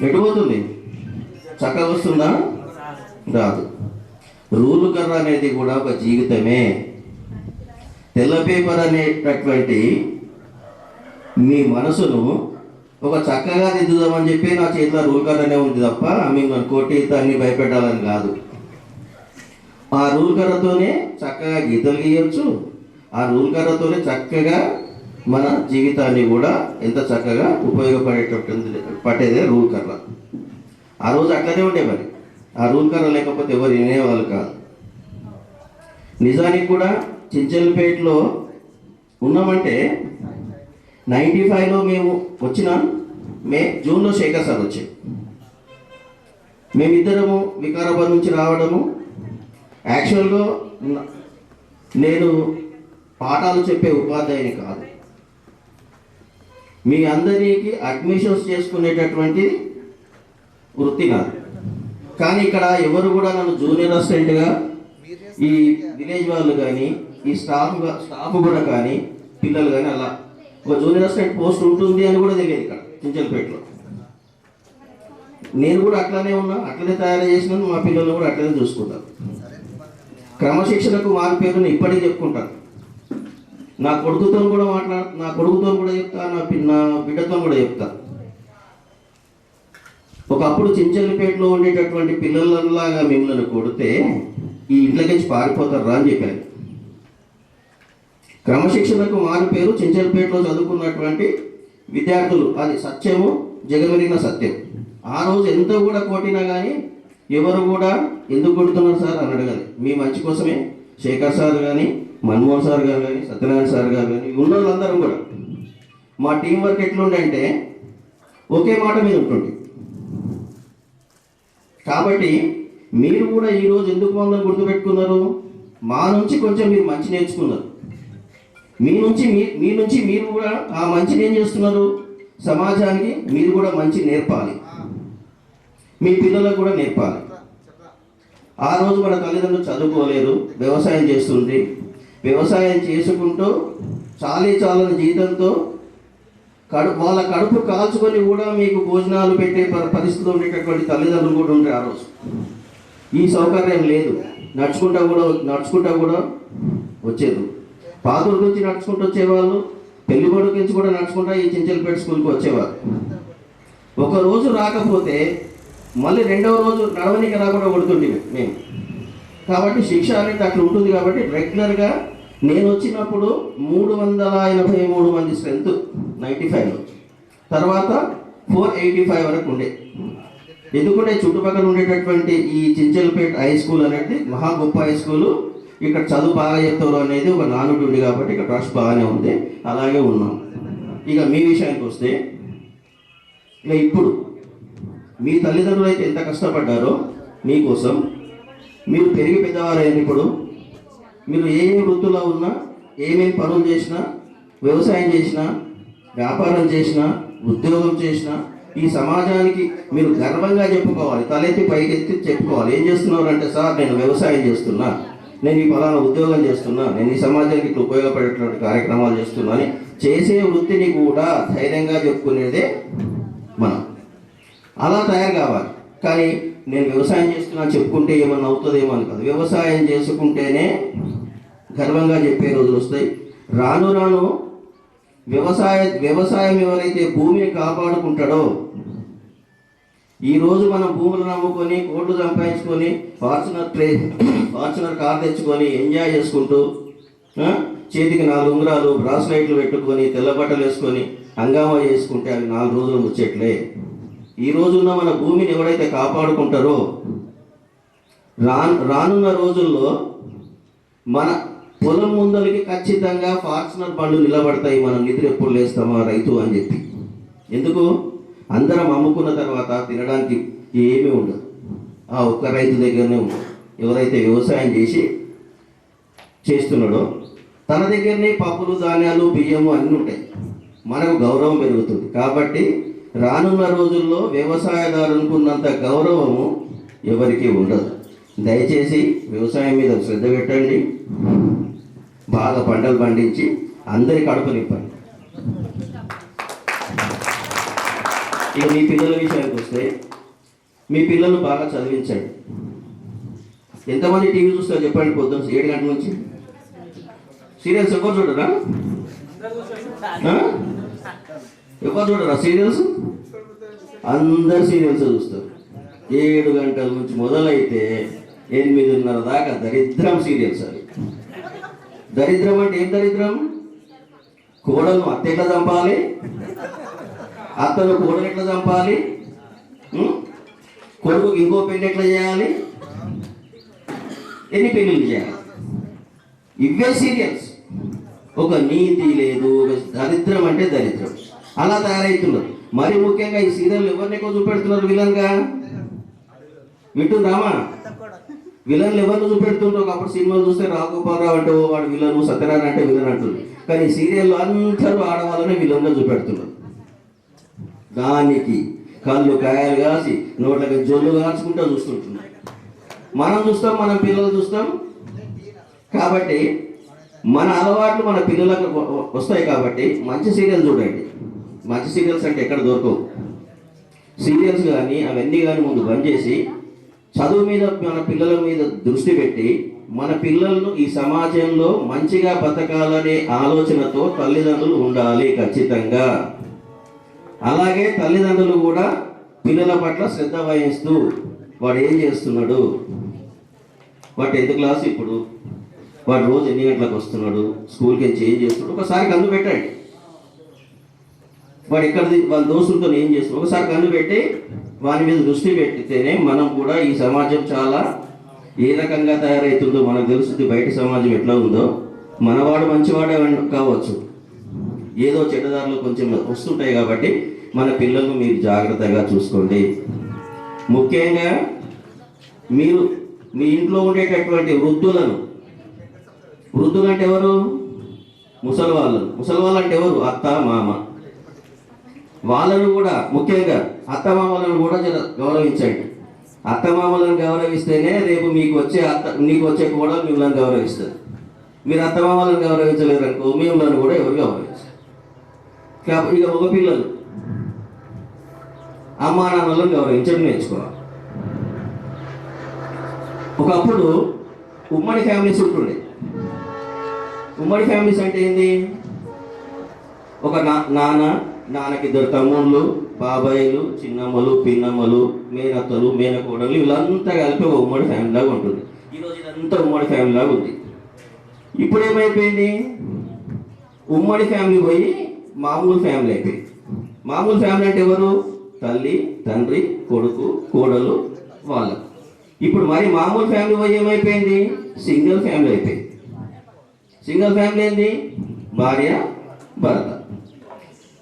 ఎట్టుపోతుంది? చక్కగా వస్తుందా? రాదు. రూల్ కర్ర అనేది కూడా ఒక జీవితమే. తెల్ల పేపర్ అనేటటువంటి మీ మనసును ఒక చక్కగా దిద్దుదామని చెప్పి నా చేతిలో రూల్ కర్రనే ఉంది తప్ప మిమ్మల్ని కొట్టి దాన్ని భయపెట్టాలని కాదు. ఆ రూల్ కర్రతోనే చక్కగా గీతలు గీయవచ్చు. ఆ రూల్ కర్రతోనే చక్కగా మన జీవితాన్ని కూడా ఎంత చక్కగా పట్టేదే రూల్ కర్ర. ఆ రోజు అట్లనే ఉండే మరి. ఆ రూల్ కర్ర లేకపోతే ఎవరు వినేవాళ్ళు కాదు. నిజానికి కూడా చించల్పేటలో ఉన్నామంటే 95లో మేము వచ్చినాం. జూన్లో శేఖర్ సార్ వచ్చాం. మేమిద్దరము వికారాబాద్ నుంచి రావడము. యాక్చువల్గా నేను పాఠాలు చెప్పే ఉపాధ్యాయుని కాదు, మీ అందరికీ అడ్మిషన్స్ చేసుకునేటటువంటి వృత్తి నాది. కానీ ఇక్కడ ఎవరు కూడా నన్ను జూనియర్ అసిస్టెంట్గా, ఈ విలేజ్ వాళ్ళు కానీ, ఈ స్టాఫ్ కూడా కానీ, పిల్లలు కానీ అలా ఒక జూనియర్ అసిస్టెంట్ పోస్ట్ ఉంటుంది అని కూడా తెలియదు ఇక్కడ చించల్పేటలో. నేను కూడా అట్లానే ఉన్నా, అట్లనే తయారు చేసినాను. మా పిల్లలు కూడా అట్లనే చూసుకుంటారు. క్రమశిక్షణకు మారి పేరుని ఇప్పటికీ చెప్పుకుంటాను. నా కొడుకుతో కూడా నా కొడుకుతో కూడా చెప్తా, నా బిడ్డతో కూడా చెప్తా. ఒకప్పుడు చించల్పేటలో ఉండేటటువంటి పిల్లలలాగా మిమ్మల్ని కొడితే ఈ ఇంట్లోకి పారిపోతారా అని చెప్పాను. క్రమశిక్షణకు మారు పేరు చించల్పేటలో చదువుకున్నటువంటి విద్యార్థులు. అది సత్యము, జగమెరిగిన సత్యం. ఆ రోజు ఎంత కూడా కొట్టినా కానీ ఎవరు కూడా ఎందుకు కొడుతున్నారు సార్ అని అడగాలి. మీ మంచి కోసమే శేఖర్ సార్ కానీ, మన్మోహన్ సార్ గారు కానీ, సత్యనారాయణ సార్ గారు కానీ, ఉన్న వాళ్ళందరం కూడా మా టీం వర్క్ ఎట్లుండే అంటే ఒకే మాట మీద ఉంటుంది. కాబట్టి మీరు కూడా ఈరోజు ఎందుకు మమ్మల్ని గుర్తుపెట్టుకున్నారు? మా నుంచి కొంచెం మీరు మంచి నేర్చుకున్నారు. మీ నుంచి మీరు కూడా ఆ మంచిని ఏం చేస్తున్నారు? సమాజానికి మీరు కూడా మంచి నేర్పాలి, మీ పిల్లలకు కూడా నేర్పాలి. ఆ రోజు మన తల్లిదండ్రులు చదువుకోలేరు, వ్యవసాయం చేస్తుంది. వ్యవసాయం చేసుకుంటూ చాలని జీతంతో వాళ్ళ కడుపు కాల్చుకొని కూడా మీకు భోజనాలు పెట్టే పరిస్థితులు ఉండేటటువంటి తల్లిదండ్రులు కూడా ఉంటారు. ఆ రోజు ఈ సౌకర్యం లేదు. నడుచుకుంటా కూడా వచ్చేది. పాతూరు నుంచి నడుచుకుంటూ వచ్చేవాళ్ళు, పెళ్లిబడుకు నుంచి కూడా నడుచుకుంటా ఈ చించలపేట స్కూల్కి వచ్చేవారు. ఒక రోజు రాకపోతే మళ్ళీ రెండవ రోజు నడవనికి రాకుండా కొడుతుండే మేము. కాబట్టి శిక్ష అనేది అట్లా ఉంటుంది. కాబట్టి రెగ్యులర్గా నేను వచ్చినప్పుడు 383 మంది స్ట్రెంత్ 95లో, తర్వాత 485 వరకు ఉండే. ఎందుకంటే చుట్టుపక్కల ఉండేటటువంటి ఈ చించలపేట హై స్కూల్ అనేది మహా గొప్ప హై స్కూలు. ఇక్కడ చదువు బాగా చెప్తారు అనేది ఒక నానుడి ఉంది. కాబట్టి ఇక్కడ ట్రస్ట్ బాగానే ఉంది, అలాగే ఉన్నాం. ఇక మీ విషయానికి వస్తే, ఇక ఇప్పుడు మీ తల్లిదండ్రులు అయితే ఎంత కష్టపడ్డారో మీకోసం, మీరు పెరిగి పెద్దవారైన ఇప్పుడు మీరు ఏ వృత్తిలో ఉన్నా, ఏమేమి పనులు చేసినా, వ్యవసాయం చేసినా, వ్యాపారం చేసినా, ఉద్యోగం చేసినా, ఈ సమాజానికి మీరు గర్వంగా చెప్పుకోవాలి, తలెత్తి పైకెత్తి చెప్పుకోవాలి. ఏం చేస్తున్నారు అంటే, సార్ నేను వ్యవసాయం చేస్తున్నా, నేను ఈ ఫలానా ఉద్యోగం చేస్తున్నా, నేను ఈ సమాజానికి ఇట్లా ఉపయోగపడేటువంటి కార్యక్రమాలు చేస్తున్నా అని చేసే వృత్తిని కూడా ధైర్యంగా చెప్పుకునేదే మనం. అలా తయారు కావాలి. కానీ నేను వ్యవసాయం చేస్తున్నా చెప్పుకుంటే ఏమన్నా అవుతుందేమో అని కాదు. వ్యవసాయం చేసుకుంటేనే గర్వంగా చెప్పే రోజులు వస్తాయి. రాను రాను వ్యవసాయం ఎవరైతే భూమిని కాపాడుకుంటాడో, ఈరోజు మనం భూములు నమ్ముకొని కోట్లు సంపాదించుకొని ఫార్చునర్ కార్ తెచ్చుకొని ఎంజాయ్ చేసుకుంటూ చేతికి 4 ఉంగరాలు బ్రాస్లైట్లు పెట్టుకొని తెల్ల బట్టలు వేసుకొని హంగామా చేసుకుంటే అవి 4 రోజులు ముచ్చేట్లే. ఈ రోజున మన భూమిని ఎవరైతే కాపాడుకుంటారో, రానున్న రోజుల్లో మన పొలం ముందలకి ఖచ్చితంగా ఫార్చునర్ బండ్లు నిలబడతాయి. మనం నిద్ర ఎప్పుడు లేస్తామా రైతు అని చెప్పి. ఎందుకు? అందరం అమ్ముకున్న తర్వాత తినడానికి ఏమీ ఉండదు. ఆ ఒక్క రైతు దగ్గరనే ఉండదు. ఎవరైతే వ్యవసాయం చేస్తున్నాడో తన దగ్గరనే పప్పులు, ధాన్యాలు, బియ్యము అన్నీ ఉంటాయి. మనకు గౌరవం పెరుగుతుంది. కాబట్టి రానున్న రోజుల్లో వ్యవసాయదారునికి ఉన్నంత గౌరవము ఎవరికీ ఉండదు. దయచేసి వ్యవసాయం మీద శ్రద్ధ పెట్టండి, బాగా పంటలు పండించి అందరి కడుపు నింపండి. ఇక మీ పిల్లల విషయానికి వస్తే, మీ పిల్లలు బాగా చదివించండి. ఎంతమంది టీవీ చూస్తారు చెప్పండి? పొద్దున్న 7 గంటల నుంచి సీరియల్స్ ఎవరు చూడరా? ఎవరు చూడరా సీరియల్స్? అందరు సీరియల్స్ చూస్తారు. 7 గంటల నుంచి మొదలైతే 8:30 దాకా దరిద్రం సీరియల్స్. అవి దరిద్రం అంటే ఏం దరిద్రం? కోడలు అత్త ఎట్లా చంపాలి, అత్తను కోడలు ఎట్లా చంపాలి, కొడుకు ఇంకో పెళ్లి ఎట్లా చేయాలి, ఎన్ని పెళ్లిళ్ళు చేయాలి, ఇవే సీరియల్స్. ఒక నీతి లేదు, ఒక దరిద్రం అంటే దరిద్రం. అలా తయారవుతున్నారు. మరి ముఖ్యంగా ఈ సీరియల్ ఎవరిని ఎక్కువ చూపెడుతున్నారు విలన్గా? వింటున్నామా? విలన్లు ఎవరిని చూపెడుతుంటారు? ఒకప్పుడు సినిమాలు చూస్తే రాఘోపాలరావు అంటే వాడు విలన్, సత్యనారాయణ అంటే విలన్ అంటుంది. కానీ సీరియల్లో అందరూ ఆడవాళ్ళనే విలన్గా చూపెడుతున్నారు. దానికి కళ్ళు కాయలు కాసి నోట్లకి జొల్లు కాచుకుంటూ చూస్తుంటున్నారు. మనం చూస్తాం, మన పిల్లలు చూస్తాం. కాబట్టి మన అలవాట్లు మన పిల్లలకు వస్తాయి. కాబట్టి మంచి సీరియల్ చూడండి. మంచి సీరియల్స్ అంటే ఎక్కడ దొరకవు. సీరియల్స్ కానీ అవన్నీ కానీ ముందు బంద్ చేసి చదువు మీద మన పిల్లల మీద దృష్టి పెట్టి మన పిల్లలను ఈ సమాజంలో మంచిగా బతకాలనే ఆలోచనతో తల్లిదండ్రులు ఉండాలి ఖచ్చితంగా. అలాగే తల్లిదండ్రులు కూడా పిల్లల పట్ల శ్రద్ధ వహిస్తూ వాడు ఏం చేస్తున్నాడు, వాడు 10th క్లాస్, ఇప్పుడు వాడు రోజు ఎన్ని గంటలకు వస్తున్నాడు, స్కూల్కి వెళ్ళి ఏం చేస్తున్నాడు ఒకసారి కన్ను పెట్టండి. వాడు ఎక్కడిది వాళ్ళ దోస్తులతో ఏం చేస్తున్నాడు ఒకసారి కన్ను పెట్టి వాని మీద దృష్టి పెట్టితేనే మనం కూడా ఈ సమాజం చాలా ఏ రకంగా తయారవుతుందో మనకు తెలుస్తుంది, బయట సమాజం ఎట్లా ఉందో. మనవాడు మంచివాడే కావచ్చు, ఏదో చెడ్డదారులు కొంచెం వస్తుంటాయి. కాబట్టి మన పిల్లలను మీరు జాగ్రత్తగా చూసుకోండి. ముఖ్యంగా మీరు మీ ఇంట్లో ఉండేటటువంటి వృద్ధులు అంటే ఎవరు? ముసలివాళ్ళు అంటే ఎవరు? అత్త మామ. వాళ్ళను కూడా ముఖ్యంగా అత్తమామలను కూడా గౌరవించండి. అత్తమామలను గౌరవిస్తేనే రేపు నీకు వచ్చే కూడా మిమ్మల్ని గౌరవిస్తారు. మీరు అత్తమామలను గౌరవించలేరు అనుకో, మిమ్మల్ని కూడా ఎవరు గౌరవించారు. కాబట్టి ఇక ఒక పిల్లలు అమ్మా నాన్నలను గౌరవించడం నేర్చుకోవాలి. ఒకప్పుడు ఉమ్మడి ఫ్యామిలీస్ ఉంటుండే. ఉమ్మడి ఫ్యామిలీస్ అంటే ఏంది? ఒక నాన్నకి 2 తమ్ముళ్ళు, బాబాయిలు, చిన్నమ్మలు, పిన్నమ్మలు, మేనత్తలు, మేనకోడలు, వీళ్ళంతా కలిపి ఒక ఉమ్మడి ఫ్యామిలీ లాగా ఉంటుంది. ఈరోజు ఇదంతా ఉమ్మడి ఫ్యామిలీ లాగా ఉంది. ఇప్పుడు ఏమైపోయింది? ఉమ్మడి ఫ్యామిలీ పోయి మామూలు ఫ్యామిలీ అయిపోయింది. మామూలు ఫ్యామిలీ అంటే ఎవరు? తల్లి, తండ్రి, కొడుకు, కోడలు, వాళ్ళు. ఇప్పుడు మరి మామూలు ఫ్యామిలీ పోయి ఏమైపోయింది? సింగిల్ ఫ్యామిలీ అయిపోయింది. సింగిల్ ఫ్యామిలీ ఏంది? భార్య, భర్త.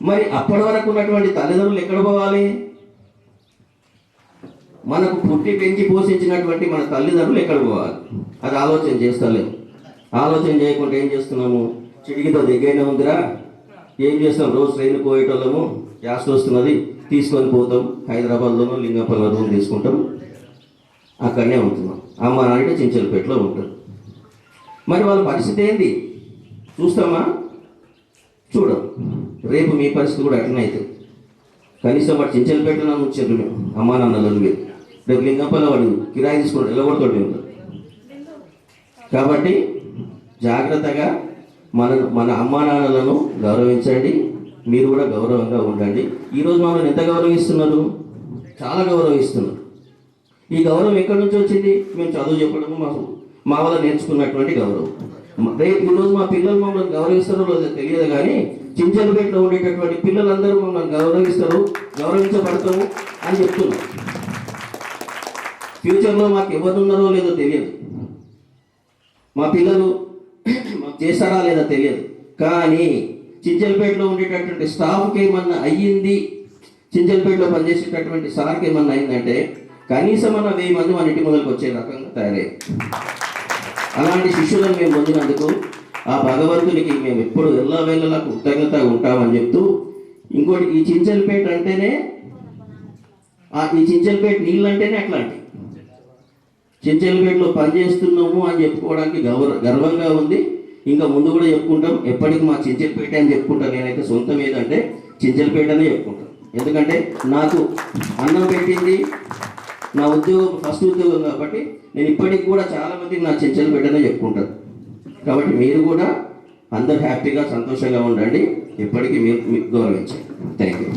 మరి అప్పటి వరకు ఉన్నటువంటి తల్లిదండ్రులు ఎక్కడ పోవాలి? మనకు పుట్టి పెంచి పోషించినటువంటి మన తల్లిదండ్రులు ఎక్కడ పోవాలి? అది ఆలోచన చేస్తలేము. ఆలోచన చేయకుండా ఏం చేస్తున్నాము? చిటికితో దగ్గరనే ఉందిరా, ఏం చేస్తాం? రోజు ట్రైన్ పోయేటోళ్ళము, గ్యాస్ వస్తున్నది, తీసుకొని పోతాం. హైదరాబాద్లోనో లింగంపల్లిలో రూమ్ తీసుకుంటాం, అక్కడనే ఉంటున్నాం. అమ్మ నాన్న చించలపేటలో ఉంటారు. మరి వాళ్ళ పరిస్థితి ఏంది? చూస్తామా? చూడం. రేపు మీ పరిస్థితి కూడా అట్లనే అవుతుంది. కనీసం వాడు చించలపేటలో ఉంచారు మేము అమ్మా నాన్నలను. మీరు రేపు లింగంపల్లి వాడు కిరాయి తీసుకుంటాడు, వెళ్ళగొడుతోటి ఉంటారు. కాబట్టి జాగ్రత్తగా మన అమ్మా నాన్నలను గౌరవించండి. మీరు కూడా గౌరవంగా ఉండండి. ఈరోజు మమ్మల్ని ఎంత గౌరవిస్తున్నారు? చాలా గౌరవిస్తున్నారు. ఈ గౌరవం ఎక్కడి నుంచి వచ్చింది? మేము చదువు చెప్పడము, మా వల్ల నేర్చుకున్నటువంటి గౌరవం. రేపు ఈరోజు మా పిల్లలు మమ్మల్ని గౌరవిస్తారో లేదో తెలియదు, కానీ చించలపేటలో ఉండేటటువంటి పిల్లలందరూ మమ్మల్ని గౌరవించబడతాము అని చెప్తున్నారు. ఫ్యూచర్లో మాకు ఎవరున్నారో లేదో తెలియదు, మా పిల్లలు మాకు చేస్తారా లేదో తెలియదు, కానీ చించలపేటలో ఉండేటటువంటి స్టాఫ్కి ఏమన్నా అయ్యింది, చించలపేటలో పనిచేసేటటువంటి సార్కి ఏమన్నా అయిందంటే కనీసం అన్న 1000 మంది మన ఇంటి మొదలకు వచ్చే రకంగా తయారయ్యాయి. అలాంటి శిష్యులను మేము పొందినందుకు ఆ భగవంతునికి మేము ఎప్పుడు ఎల్లవేళలా కృతజ్ఞతగా ఉంటామని చెప్తూ, ఇంకోటి ఈ చించలపేట అంటేనే, ఈ చించలపేట నీళ్ళు అంటేనే అట్లాంటి. చించలపేటలో పనిచేస్తున్నాము అని చెప్పుకోవడానికి గర్వంగా ఉంది. ఇంకా ముందు కూడా చెప్పుకుంటాం. ఎప్పటికీ మా చించలపేట అని చెప్పుకుంటాను. నేనైతే సొంతం ఏదంటే చించలపేటనే చెప్పుకుంటాను. ఎందుకంటే నాకు అన్నం పెట్టింది నా ఉద్యోగం, ఫస్ట్ ఉద్యోగం. కాబట్టి నేను ఇప్పటికి కూడా చాలామందికి నా చించలపేటనే చెప్పుకుంటాను. కాబట్టి మీరు కూడా అందరు హ్యాపీగా సంతోషంగా ఉండండి. ఎప్పటికీ మీరు గౌరవించండి. Thank you.